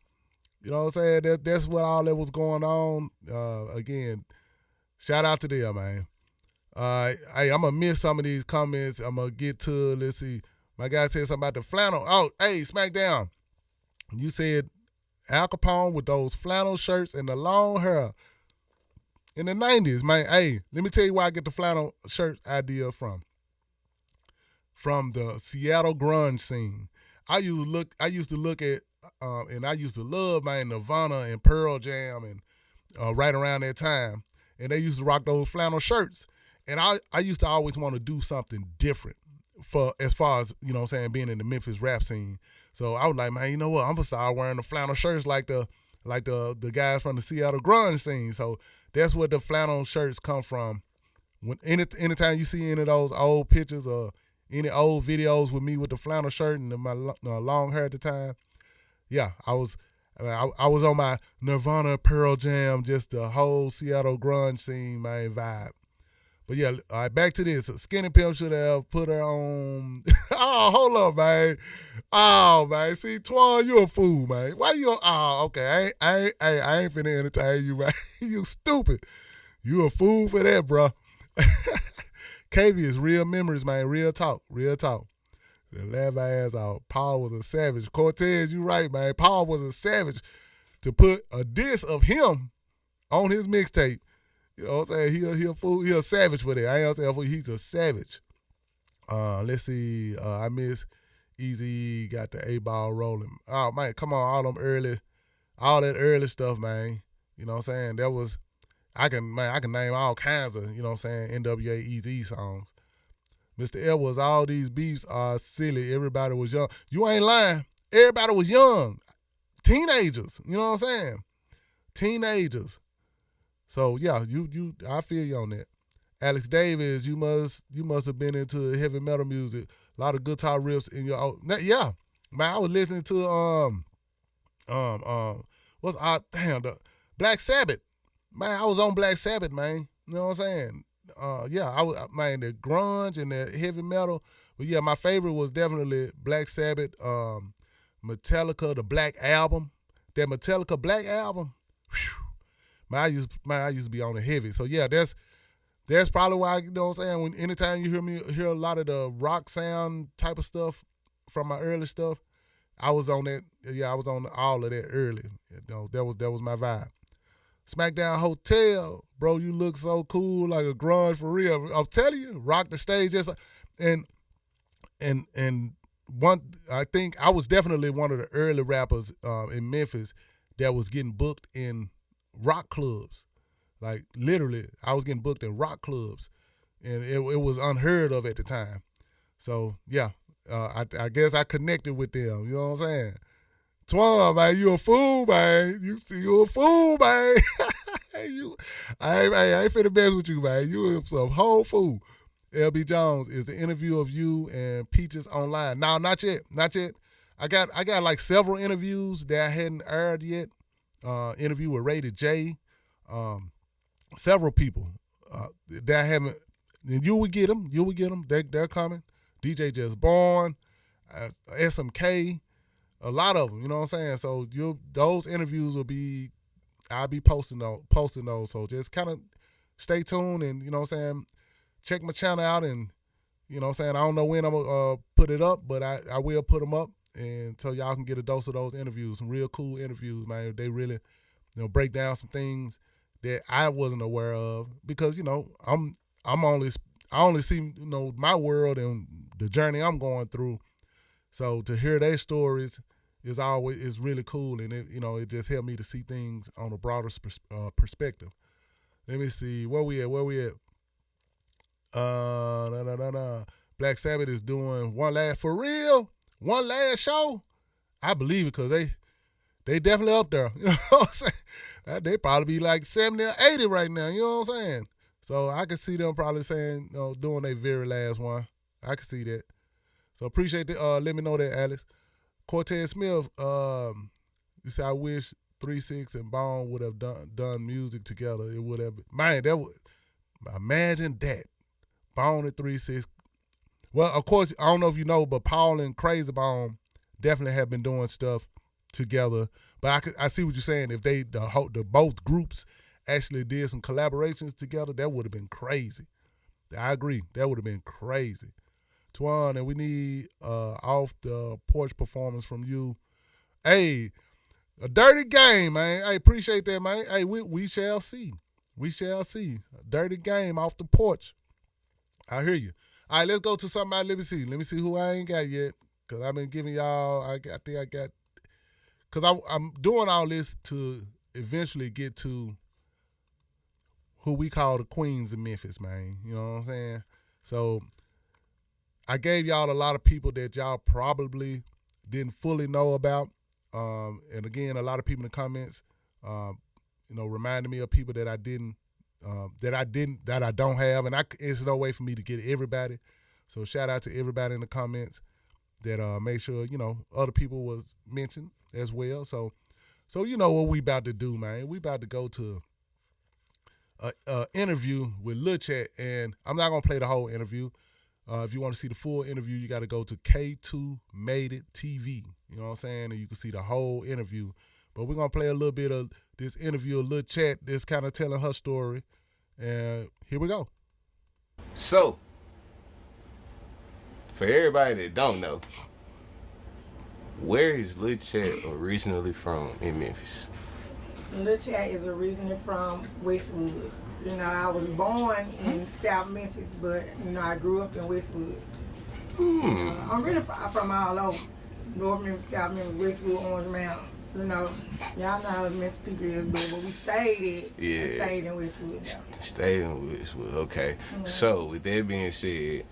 You know what I'm saying? That's what all that was going on. Again, shout out to them, man. Hey, I'm going to miss some of these comments. I'm going to get to, let's see. My guy said something about the flannel. Oh, hey, Smackdown. You said Al Capone with those flannel shirts and the long hair. In the 90s, man, hey, let me tell you where I get the flannel shirt idea from. From the Seattle grunge scene. I used to look at, and I used to love, man, Nirvana and Pearl Jam and right around that time. And they used to rock those flannel shirts. And I used to always want to do something different for as far as, you know what I'm saying, being in the Memphis rap scene. So I was like, man, you know what? I'm going to start wearing the flannel shirts like the guys from the Seattle grunge scene. So that's where the flannel shirts come from. When anytime you see any of those old pictures or any old videos with me with the flannel shirt and my long hair at the time, yeah, I was on my Nirvana, Pearl Jam, just the whole Seattle grunge scene, man, vibe. But yeah, all right, back to this. Skinny Pimp should have put her on. Oh, hold up, man. Oh, man. See, Twan, you a fool, man. Why you on? Oh, okay. I ain't finna entertain you, man. You stupid. You a fool for that, bro. KV is real memories, man. Real talk. Real talk. Laugh my ass out. Paul was a savage. Cortez, you right, man. Paul was a savage to put a diss of him on his mixtape. You know what I'm saying? He a fool. He a savage for that. I ain't gonna say he's a savage. Let's see. I miss Easy got the A-ball rolling. Oh man, come on, all that early stuff, man. You know what I'm saying? I can name all kinds of, you know what I'm saying, NWA Easy songs. Mr. Edwards, all these beefs are silly. Everybody was young. You ain't lying. Everybody was young. Teenagers. You know what I'm saying? Teenagers. So yeah, I feel you on that. Alex Davis, you must have been into heavy metal music. A lot of guitar riffs in your yeah. Man, I was listening to the Black Sabbath. Man, I was on Black Sabbath, man. You know what I'm saying? Yeah, I was, man, the grunge and the heavy metal. But yeah, my favorite was definitely Black Sabbath, Metallica, the Black Album. That Metallica Black Album. Whew. Man, I used to be on the heavy. So yeah, that's probably why, you know what I'm saying, when anytime you hear a lot of the rock sound type of stuff from my early stuff, I was on that. Yeah, I was on all of that early. You know, that was my vibe. Smackdown Hotel, bro, you look so cool, like a grunge for real. I'm telling you, rock the stage just like, and one, I think I was definitely one of the early rappers in Memphis that was getting booked in rock clubs. Like literally, I was getting booked in rock clubs, and it was unheard of at the time. So yeah, I guess I connected with them. You know what I'm saying? Twan, man, you a fool, man. You a fool, man. I ain't finna mess with you, man. You a whole fool. LB Jones, is the interview of you and Peaches online? No, not yet. I got like several interviews that I hadn't aired yet. Interview with Rated J. Several people that I haven't. And you will get them. They're coming. DJ Just Born, SMK, a lot of them. You know what I'm saying? So those interviews will be. I'll be posting those. So just kind of stay tuned and, you know what I'm saying, check my channel out, and, you know what I'm saying, I don't know when I'm gonna put it up, but I will put them up, and so y'all can get a dose of those interviews. Some real cool interviews, man. They really, you know, break down some things that I wasn't aware of, because, you know, I only see, you know, my world and the journey I'm going through. So to hear their stories is really cool, and it just helped me to see things on a broader perspective. Let me see where we at. Black Sabbath is doing one last show. I believe it because they definitely up there. You know what I'm saying? They probably be like 70 or 80 right now. You know what I'm saying? So I can see them probably saying, doing their very last one. I can see that. So appreciate it. Let me know that, Alex. Cortez Smith, you say I wish 3-6 and Bone would have done music together. It would have been, man, imagine that. Bone and 3-6. Well, of course, I don't know if you know, but Paul and Crazy Bone definitely have been doing stuff together. But I see what you're saying. If the both groups actually did some collaborations together, that would have been crazy. I agree. That would have been crazy. Twan, and we need off the porch performance from you. Hey, a dirty game, man. I appreciate that, man. Hey, we shall see. We shall see. A dirty game off the porch. I hear you. All right, let's go to somebody. Let me see who I ain't got yet. Because I've been giving y'all, I think I got, because I'm doing all this to eventually get to who we call the queens of Memphis, man. You know what I'm saying? So I gave y'all a lot of people that y'all probably didn't fully know about. And again, a lot of people in the comments, reminded me of people that I don't have. And it's no way for me to get everybody. So shout out to everybody in the comments that made sure, other people was mentioned as well. So you know what we about to do, man. We about to go to a interview with Lil Chat, and I'm not going to play the whole interview. If you want to see the full interview, you got to go to K2 Made It TV. You know what I'm saying? And you can see the whole interview. But we're going to play a little bit of this interview, a little chat that's kind of telling her story. And here we go. So, for everybody that don't know, where is Lil Chat originally from in Memphis? Lil Chat is originally from Westwood. I was born in South Memphis, but, I grew up in Westwood. I'm really from all over. North Memphis, South Memphis, Westwood, Orange Mountain. Y'all know how Memphis people is, but where we stayed in Westwood. Yeah. Stayed in Westwood, okay. Mm-hmm. So, with that being said,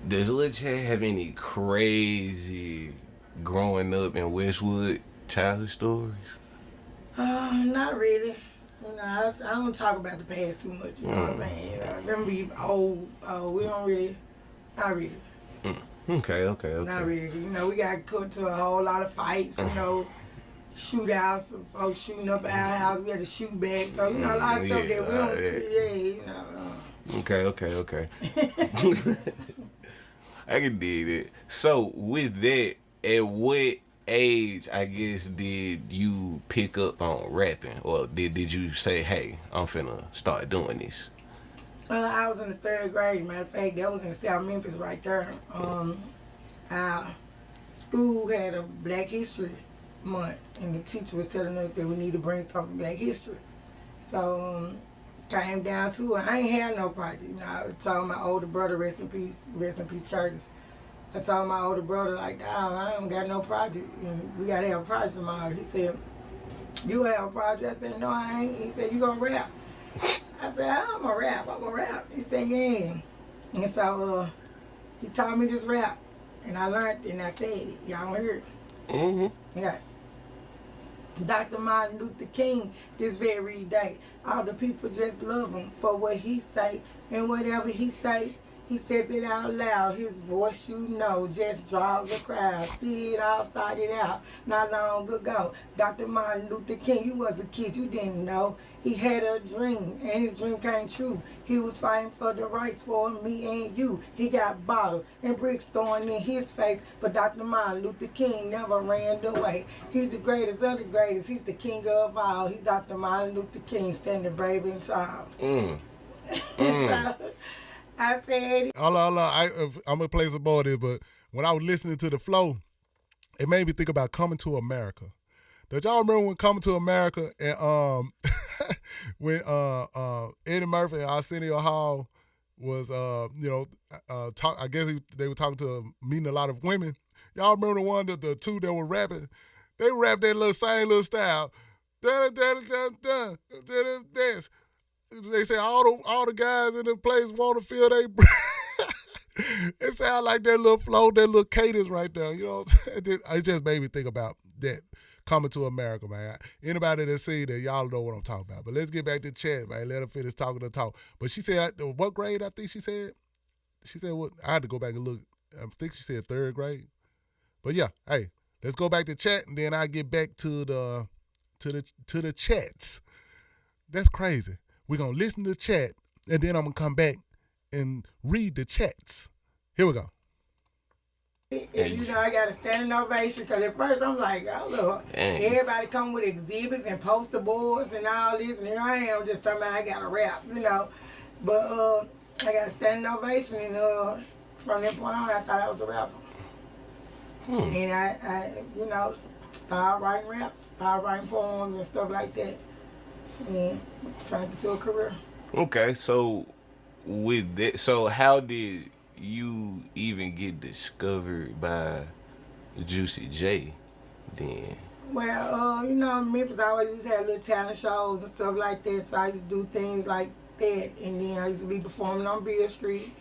does Lil Chat have any crazy growing up in Westwood childhood stories? Not really. I don't talk about the past too much, you know what I'm saying? Them be old. We don't really, not really. Okay. Not really. We got cut to a whole lot of fights, shootouts, folks shooting up at our house. We had to shoot back. So, a lot of stuff that we don't, Okay. I can dig it. So, with that, at what age, I guess, did you pick up on rapping? Or did you say, hey, I'm finna start doing this? I was in the 3rd grade. Matter of fact, that was in South Memphis right there. Our school had a Black History Month, and the teacher was telling us that we need to bring something Black History. So, came down to it. I ain't had no project. I told my older brother, rest in peace, Curtis. I told my older brother, like, dawg, I don't got no project. And we got to have a project tomorrow. He said, you have a project? I said, no, I ain't. He said, you gonna rap? I said, I'm a rap. He said, yeah. And so he taught me this rap. And I learned it and I said it. Y'all heard it? Mm-hmm. Yeah. Dr. Martin Luther King, this very day, all the people just love him for what he say. And whatever he say, he says it out loud. His voice, just draws a crowd. See, it all started out not long ago. Dr. Martin Luther King, you was a kid, you didn't know. He had a dream, and his dream came true. He was fighting for the rights for me and you. He got bottles and bricks thrown in his face, but Dr. Martin Luther King never ran away. He's the greatest of the greatest. He's the king of all. He's Dr. Martin Luther King, standing brave and tall. So, I said, I'm gonna play some more of this, but when I was listening to the flow, it made me think about Coming to America. Did y'all remember when Coming to America and when Eddie Murphy and Arsenio Hall talk. I guess they were talking to meeting a lot of women. Y'all remember the one that the two that were rapping? They rapped that little same little style. Dun, dun, dun, dun, dun, dun, dance. They say all the guys in the place want to feel they. It sound like that little flow, that little cadence right there. You know what I'm saying? It just made me think about that coming to America, man. Anybody that see that, y'all know what I'm talking about. But let's get back to chat, man. Let her finish talking the talk. But she said, what grade I think she said? She said what? I had to go back and look. I think she said 3rd grade. But yeah, hey, let's go back to chat, and then I get back to the chats. That's crazy. We're gonna listen to the chat, and then I'm gonna come back and read the chats. Here we go. I got a standing ovation because at first I'm like, oh, look, everybody come with exhibits and poster boards and all this, and here I am just talking about I got to rap, But I got a standing ovation, and from that point on, I thought I was a rapper. And I started writing raps, started writing poems and stuff like that, and turned it to a career. Okay, so with that, so how did you even get discovered by Juicy J then? Well, Memphis always used to have little talent shows and stuff like that, so I used to do things like that, and then I used to be performing on Beale Street,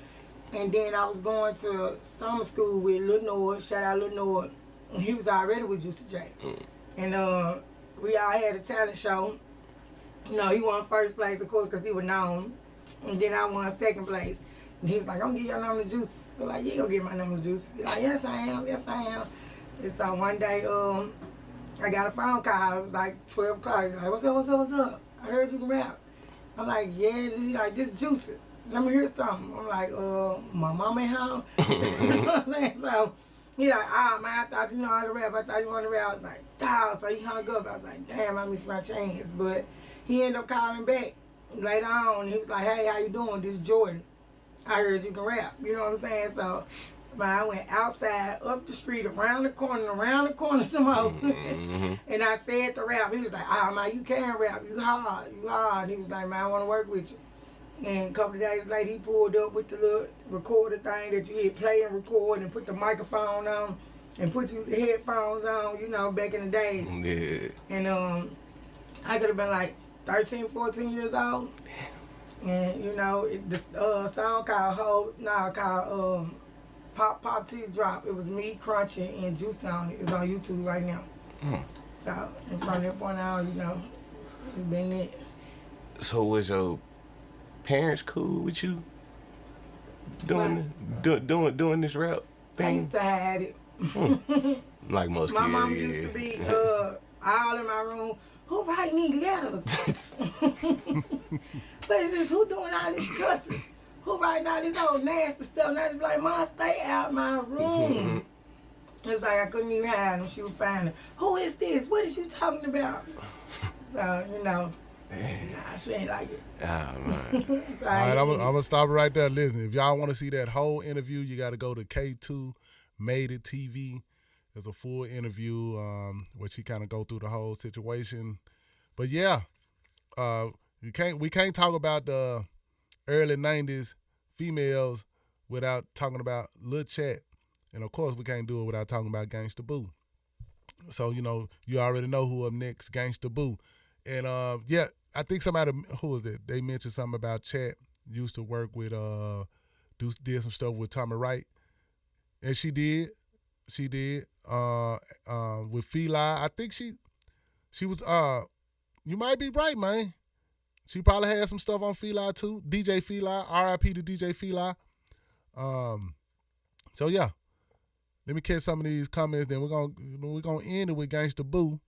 and then I was going to summer school with Lil Nord, shout out Lil Nord, and he was already with Juicy J. And we all had a talent show. He won 1st place, of course, because he was known, and then I won 2nd place. And he was like, I'm going to give your number to Juice. I was like, you going to give my number to Juice? He's like, yes, I am. And so one day, I got a phone call. It was like 12 o'clock. He's like, what's up? I heard you can rap. I'm like, yeah. He's like, this Juicy. Let me hear something. I'm like, my mama at home? You know what I'm saying? So he like, man, I thought you know how to rap. I thought you wanted to rap. I was like, dawg. So he hung up. I was like, damn, I missed my chance. But he ended up calling back later on. He was like, hey, how you doing? This is Jordan. I heard you can rap. You know what I'm saying? So, man, I went outside, up the street, around the corner some more. And I said to rap. He was like, man, you can rap. You hard. He was like, man, I want to work with you. And a couple of days later, he pulled up with the little recorder thing that you hit play and record and put the microphone on and put the headphones on, back in the days. Yeah. And I could have been like 13, 14 years old. And, the song called Pop T Drop. It was me, Crunchy, and Juice on it. It's on YouTube right now. So, and from that point on, it's been it. So was your parents cool with you doing this rap thing? I used to have it. Like most my kids. mom used to be all in my room. Who write me letters? What is this? Who doing all this cussing? Who writing all this old nasty stuff? And I just be like, Mom, stay out my room. It's like I couldn't even hide them. She was finding, who is this? What is you talking about? So, nah, she ain't like it. Oh, man. All right, I'm going to stop it right there. Listen, if y'all want to see that whole interview, you got to go to K2 Made It TV. There's a full interview where she kind of go through the whole situation. But yeah, we can't talk about the early 90s females without talking about Lil Chat. And of course, we can't do it without talking about Gangsta Boo. So, you already know who up next, Gangsta Boo. And yeah, I think somebody, who was that? They mentioned something about Chat used to work with, did some stuff with Tommy Wright. And she did. With Feli. I think she was, you might be right, man. She probably had some stuff on Feli too. DJ Feli, R.I.P. to DJ Feli. So yeah. Let me catch some of these comments, then we're gonna end it with Gangsta Boo.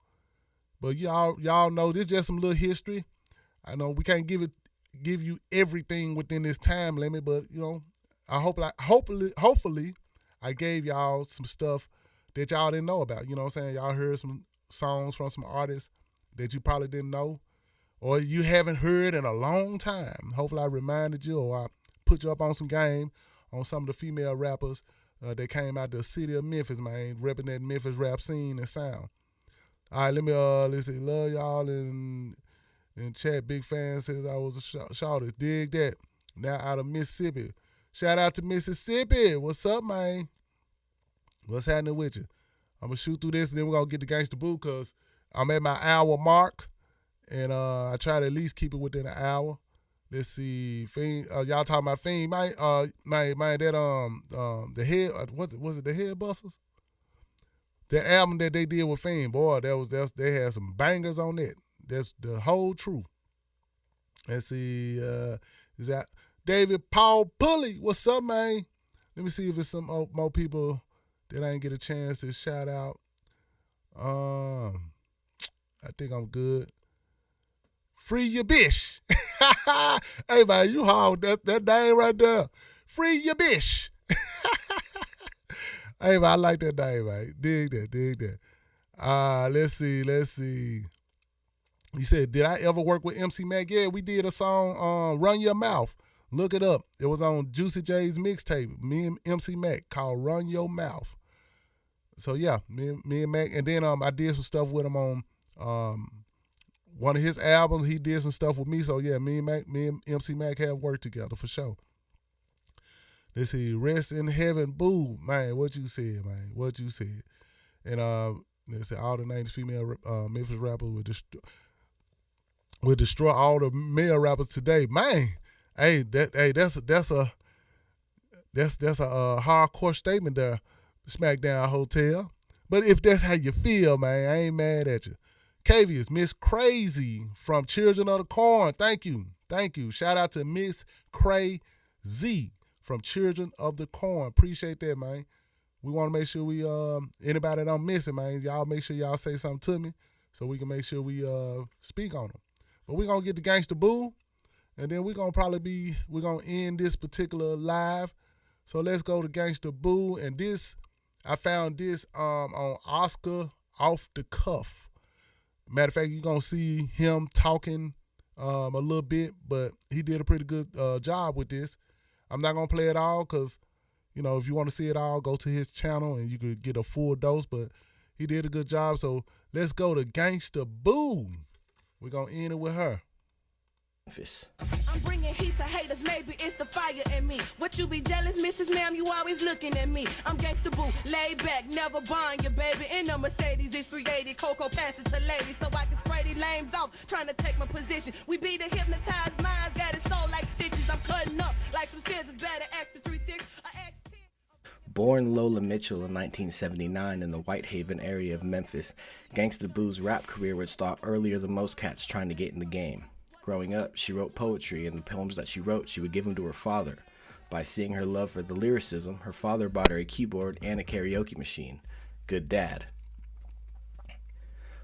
But y'all know this is just some little history. I know we can't give you everything within this time limit, but hopefully I gave y'all some stuff that y'all didn't know about. You know what I'm saying? Y'all heard some songs from some artists that you probably didn't know or you haven't heard in a long time. Hopefully I reminded you or I put you up on some game on some of the female rappers that came out the city of Memphis, man, repping that Memphis rap scene and sound. All right, let's see. Love y'all and chat. Big fan says I was a shortest. Dig that. now out of Mississippi. Shout out to Mississippi. What's up, man? What's happening with you? I'm going to shoot through this, and then we're going to get to Gangsta Boo because I'm at my hour mark, and I try to at least keep it within an hour. Let's see. Fiend, y'all talking about Fiend. Man, that, the head, was it the Head Busters? The album that they did with Fiend, boy, they had some bangers on it. That's the whole truth. Let's see, is that David Paul Pulley? What's up, man? Let me see if it's some more people that I didn't get a chance to shout out. I think I'm good. Free your bitch. Hey, man, you hauled that name right there. Free your bitch. Hey, man, I like that name, man. Dig that. Let's see. You said, did I ever work with MC Mac? Yeah, we did a song, Run Your Mouth. Look it up. It was on Juicy J's mixtape, me and MC Mac, called Run Your Mouth. So, yeah, me and Mac. And then I did some stuff with him on one of his albums. He did some stuff with me. So, yeah, me and MC Mac have worked together for sure. Let's see. Rest in heaven, Boo. Man, what you said, man. What you said. And let's see, all the 90s female Memphis rappers will destroy all the male rappers today. Man, hey, that's a hardcore statement there, Smackdown Hotel. But if that's how you feel, man, I ain't mad at you. Cavius, Miss Crazy from Children of the Corn. Thank you. Shout out to Miss Crazy from Children of the Corn. Appreciate that, man. We want to make sure we anybody that I'm missing, man, y'all make sure y'all say something to me so we can make sure we speak on them. But we're going to get to Gangsta Boo, and then we're going to end this particular live. So let's go to Gangsta Boo, and I found this on Oscar Off the Cuff. Matter of fact, you're going to see him talking a little bit, but he did a pretty good job with this. I'm not going to play it all because, if you want to see it all, go to his channel and you could get a full dose, but he did a good job. So let's go to Gangsta Boo. We're going to end it with her. I'm bringing heat to haters, maybe it's the fire in me. What you be jealous, Mrs. Ma'am, you always looking at me. I'm Gangsta Boo, laid back, never buying your baby. In a Mercedes, it's 380, Coco pass it to ladies. So I can spray these lames off, trying to take my position. We be the hypnotized minds, got it sold like stitches. I'm cutting up like some scissors, better extra 3-6 or X10. Born Lola Mitchell in 1979 in the Whitehaven area of Memphis, Gangsta Boo's rap career would start earlier than most cats trying to get in the game. Growing up, she wrote poetry, and the poems that she wrote, she would give them to her father. By seeing her love for the lyricism, her father bought her a keyboard and a karaoke machine. Good dad.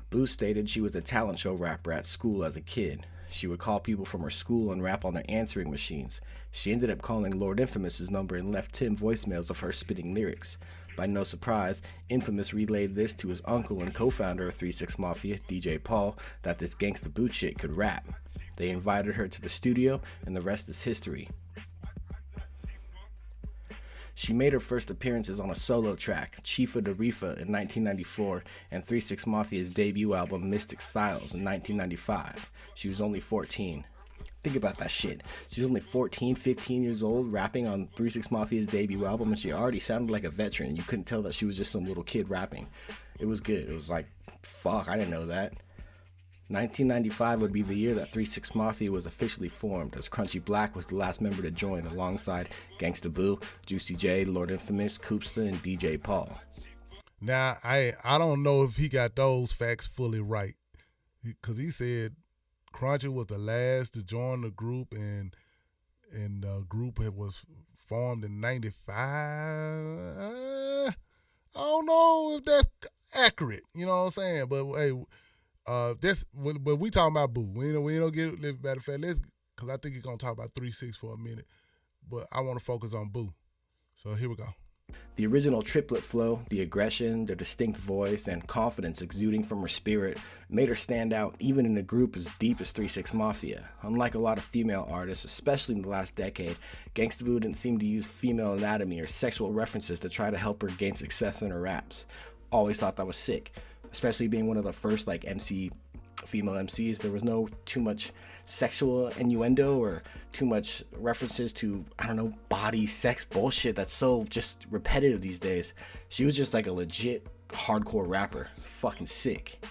Boo stated she was a talent show rapper at school as a kid. She would call people from her school and rap on their answering machines. She ended up calling Lord Infamous's number and left 10 voicemails of her spitting lyrics. By no surprise, Infamous relayed this to his uncle and co-founder of 3-6 Mafia, DJ Paul, that this Gangsta Boo chick could rap. They invited her to the studio, and the rest is history. She made her first appearances on a solo track, Chifa de Rifa, in 1994, and 3-6 Mafia's debut album, Mystic Styles, in 1995. She was only 14. Think about that shit. She's only 14, 15 years old, rapping on 3-6 Mafia's debut album, and she already sounded like a veteran. You couldn't tell that she was just some little kid rapping. It was good. It was like, fuck, I didn't know that. 1995 would be the year that 3-6 Mafia was officially formed, as Crunchy Black was the last member to join, alongside Gangsta Boo, Juicy J, Lord Infamous, Koopsta, and DJ Paul. Now, I don't know if he got those facts fully right, because he said Crunchy was the last to join the group, and the group was formed in 95. I don't know if that's accurate, you know what I'm saying? But hey, that's when we talking about Boo. We don't get it. Matter of fact, because I think he's gonna talk about 3-6 for a minute, but I want to focus on Boo. So here we go. The original triplet flow, the aggression, the distinct voice, and confidence exuding from her spirit made her stand out even in a group as deep as 3-6 Mafia. Unlike a lot of female artists, especially in the last decade, Gangsta Boo didn't seem to use female anatomy or sexual references to try to help her gain success in her raps. Always thought that was sick, especially being one of the first MC female MCs. There was no too much sexual innuendo or too much references to, I don't know, body, sex bullshit that's so just repetitive these days. She was just like a legit hardcore rapper. Fucking sick.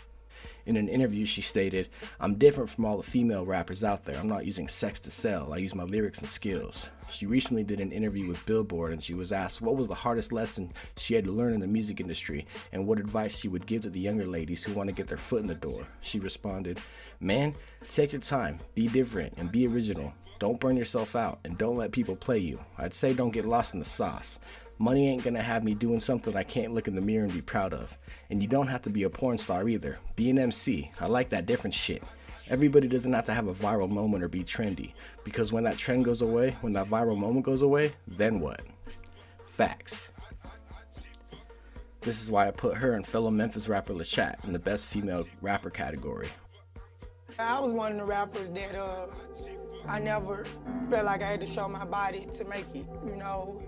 In an interview, she stated, "I'm different from all the female rappers out there. I'm not using sex to sell. I use my lyrics and skills." She recently did an interview with Billboard, and she was asked what was the hardest lesson she had to learn in the music industry and what advice she would give to the younger ladies who want to get their foot in the door. She responded, "Man, take your time, be different, and be original. Don't burn yourself out, and don't let people play you. I'd say don't get lost in the sauce. Money ain't gonna have me doing something I can't look in the mirror and be proud of. And you don't have to be a porn star either. Be an MC. I like that different shit. Everybody doesn't have to have a viral moment or be trendy. Because when that trend goes away, when that viral moment goes away, then what?" Facts. This is why I put her and fellow Memphis rapper LaChat in the best female rapper category. I was one of the rappers that I never felt like I had to show my body to make it, you know.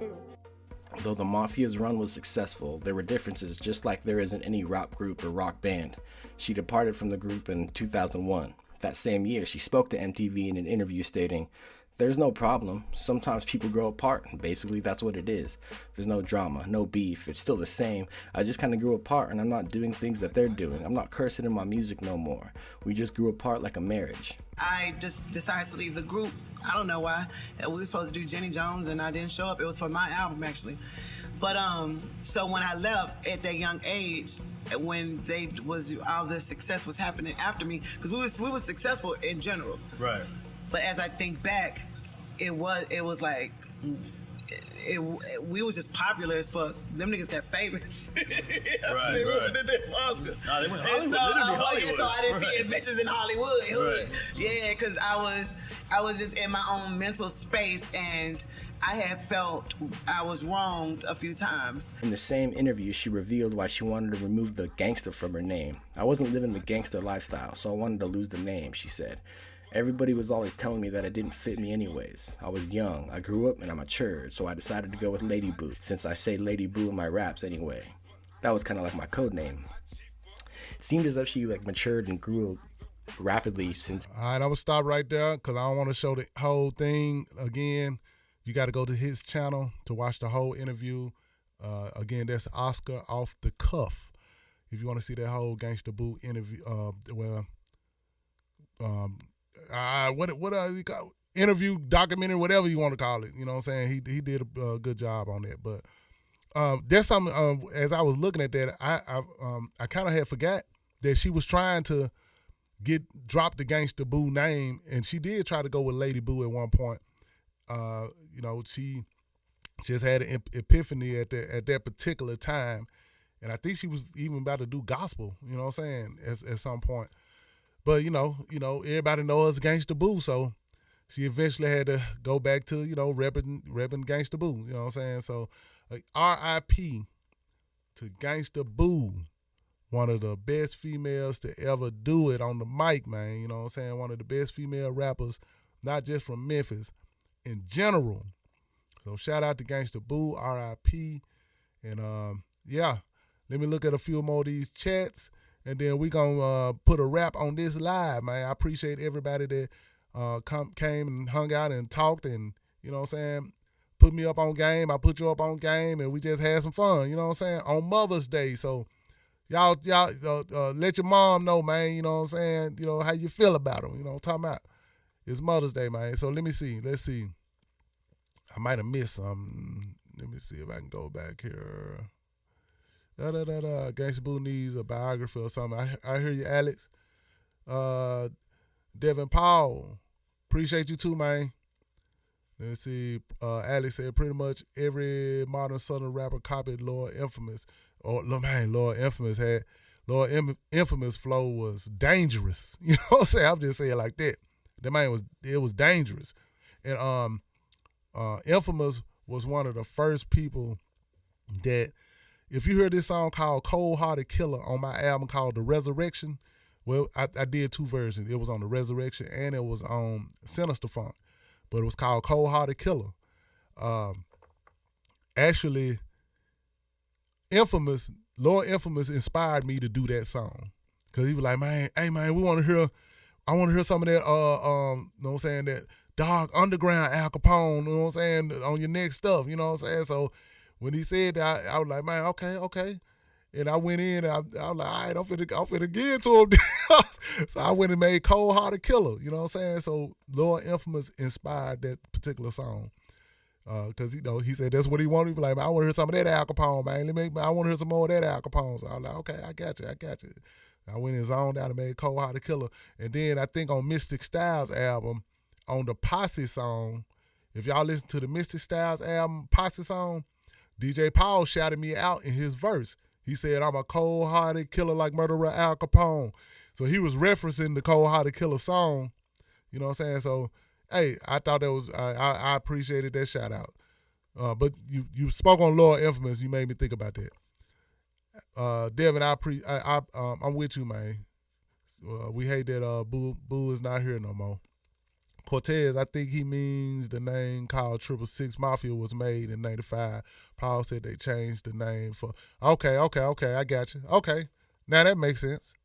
Though the Mafia's run was successful, there were differences just like there is in any rap group or rock band. She departed from the group in 2001. That same year, she spoke to MTV in an interview stating, "There's no problem. Sometimes people grow apart, and basically that's what it is. There's no drama, no beef. It's still the same. I just kind of grew apart, and I'm not doing things that they're doing. I'm not cursing in my music no more. We just grew apart like a marriage." I just decided to leave the group. I don't know why. We were supposed to do Jenny Jones, and I didn't show up. It was for my album, actually. But so when I left at that young age, when all this success was happening after me, because we were successful in general. Right. But as I think back, it was like we was just popular as fuck. Them niggas got famous. Right. They went Oscar. Nah, they went Hollywood. And Literally Hollywood. so I didn't see Right. adventures in Hollywood. Right. Yeah, because I was just in my own mental space, and I had felt I was wronged a few times. In the same interview, she revealed why she wanted to remove the gangsta from her name. "I wasn't living the gangsta lifestyle, so I wanted to lose the name," she said. "Everybody was always telling me that it didn't fit me anyways. I was young, I grew up, and I matured, so I decided to go with Lady Boo, since I say Lady Boo in my raps anyway. That was kind of like my code name." It seemed as if she matured and grew rapidly since. All right, I'm going to stop right there because I don't want to show the whole thing again. You got to go to his channel to watch the whole interview. Again, that's Oscar Off the Cuff. If you want to see that whole Gangsta Boo interview, interview, documentary, whatever you want to call it. You know what I'm saying? He did a good job on that. But there's something, as I was looking at that, I kind of had forgot that she was trying to drop the Gangsta Boo name, and she did try to go with Lady Boo at one point. You know, she just had an epiphany at that particular time, and I think she was even about to do gospel. You know what I'm saying? At some point, but you know, everybody knows Gangsta Boo, so she eventually had to go back to repping Gangsta Boo. You know what I'm saying? So, R.I.P. to Gangsta Boo, one of the best females to ever do it on the mic, man. You know what I'm saying? One of the best female rappers, not just from Memphis, in general. So shout out to Gangsta Boo, R.I.P. And yeah, let me look at a few more of these chats, and then we gonna put a wrap on this live, man. I appreciate everybody that came and hung out and talked, and you know what I'm saying, put me up on game. I put you up on game, and we just had some fun. You know what I'm saying, on Mother's Day. So y'all let your mom know, man. You know what I'm saying, how you feel about them. You know what I'm talking about. It's Mother's Day, man. So let me see. Let's see. I might have missed something. Let me see if I can go back here. Gangsta Boo needs a biography or something. I hear you, Alex. Devin Paul. Appreciate you too, man. Let's see. Alex said pretty much every modern Southern rapper copied Lord Infamous. Oh, man, Lord Infamous flow was dangerous. You know what I'm saying? I'm just saying it like that. That man was dangerous. And Infamous was one of the first people that, if you hear this song called Cold Hearted Killer on my album called The Resurrection, well, I did two versions. It was on The Resurrection and it was on Sinister Funk, but it was called Cold Hearted Killer. Actually, Lord Infamous inspired me to do that song, Cause he was like, man, hey man, I want to hear some of that, you know what I'm saying, that Dog Underground Al Capone, you know what I'm saying, on your next stuff, you know what I'm saying? So when he said that, I was like, man, okay. And I went in, and I was like, all right, I'm finna get to him. So I went and made Cold Hearted Killer, you know what I'm saying? So Lord Infamous inspired that particular song. Because, you know, he said that's what he wanted. He was like, man, I want to hear some of that Al Capone, man. I want to hear some more of that Al Capone. So I was like, okay, I got you. I went and zoned out and made Cold Hearted Killer. And then I think on Mystic Styles' album, on the Posse song, if y'all listen to the Mystic Styles album, Posse song, DJ Paul shouted me out in his verse. He said, I'm a cold-hearted killer like murderer Al Capone. So he was referencing the Cold-Hearted Killer song. You know what I'm saying? So, hey, I thought that was, I appreciated that shout out. But you spoke on Lord Infamous. You made me think about that. Devin, I'm with you, man. We hate that Boo is not here no more. Cortez, I think he means the name called 666 Mafia was made in 95. Paul said they changed the name for... Okay, I got you. Okay, now that makes sense.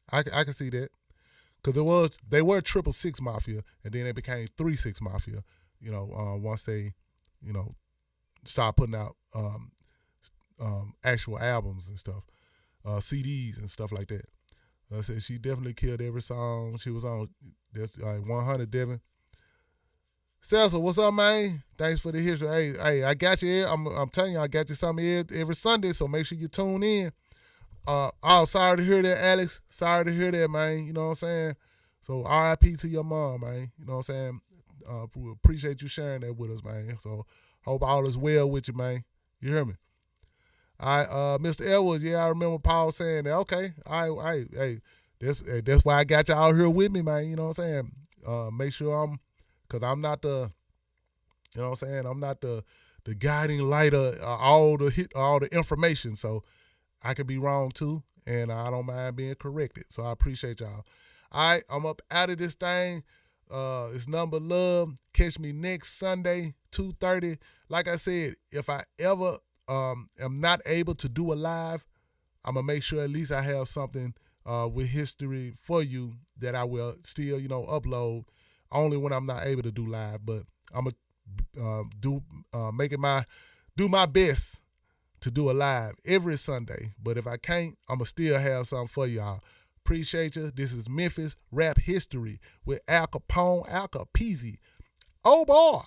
I can see that. Because they were 666 Mafia, and then they became 36 Mafia, you know, once they, you know, started putting out actual albums and stuff, CDs and stuff like that. I said she definitely killed every song she was on. That's 100, Devin. Cecil, what's up, man? Thanks for the history. Hey, I got you here. I'm telling you, I got you something here every Sunday, so make sure you tune in. Sorry to hear that, Alex. Sorry to hear that, man. You know what I'm saying? So RIP to your mom, man. You know what I'm saying? We appreciate you sharing that with us, man. So hope all is well with you, man. You hear me? All right, Mr. Edwards, yeah, I remember Paul saying that. Okay, all right, hey, that's why I got you out here with me, man. You know what I'm saying? Make sure because I'm not the, you know what I'm saying? I'm not the guiding light of all the information. So I could be wrong too, and I don't mind being corrected. So I appreciate y'all. All right, I'm up out of this thing. It's number love. Catch me next Sunday, 2:30. Like I said, if I ever am not able to do a live, I'm going to make sure at least I have something with history for you that I will still, you know, upload only when I'm not able to do live. But I'm going to do my best to do a live every Sunday. But if I can't, I'm going to still have something for y'all. Appreciate you. This is Memphis Rap History with Al Capone, Al Capizzi. Oh, boy.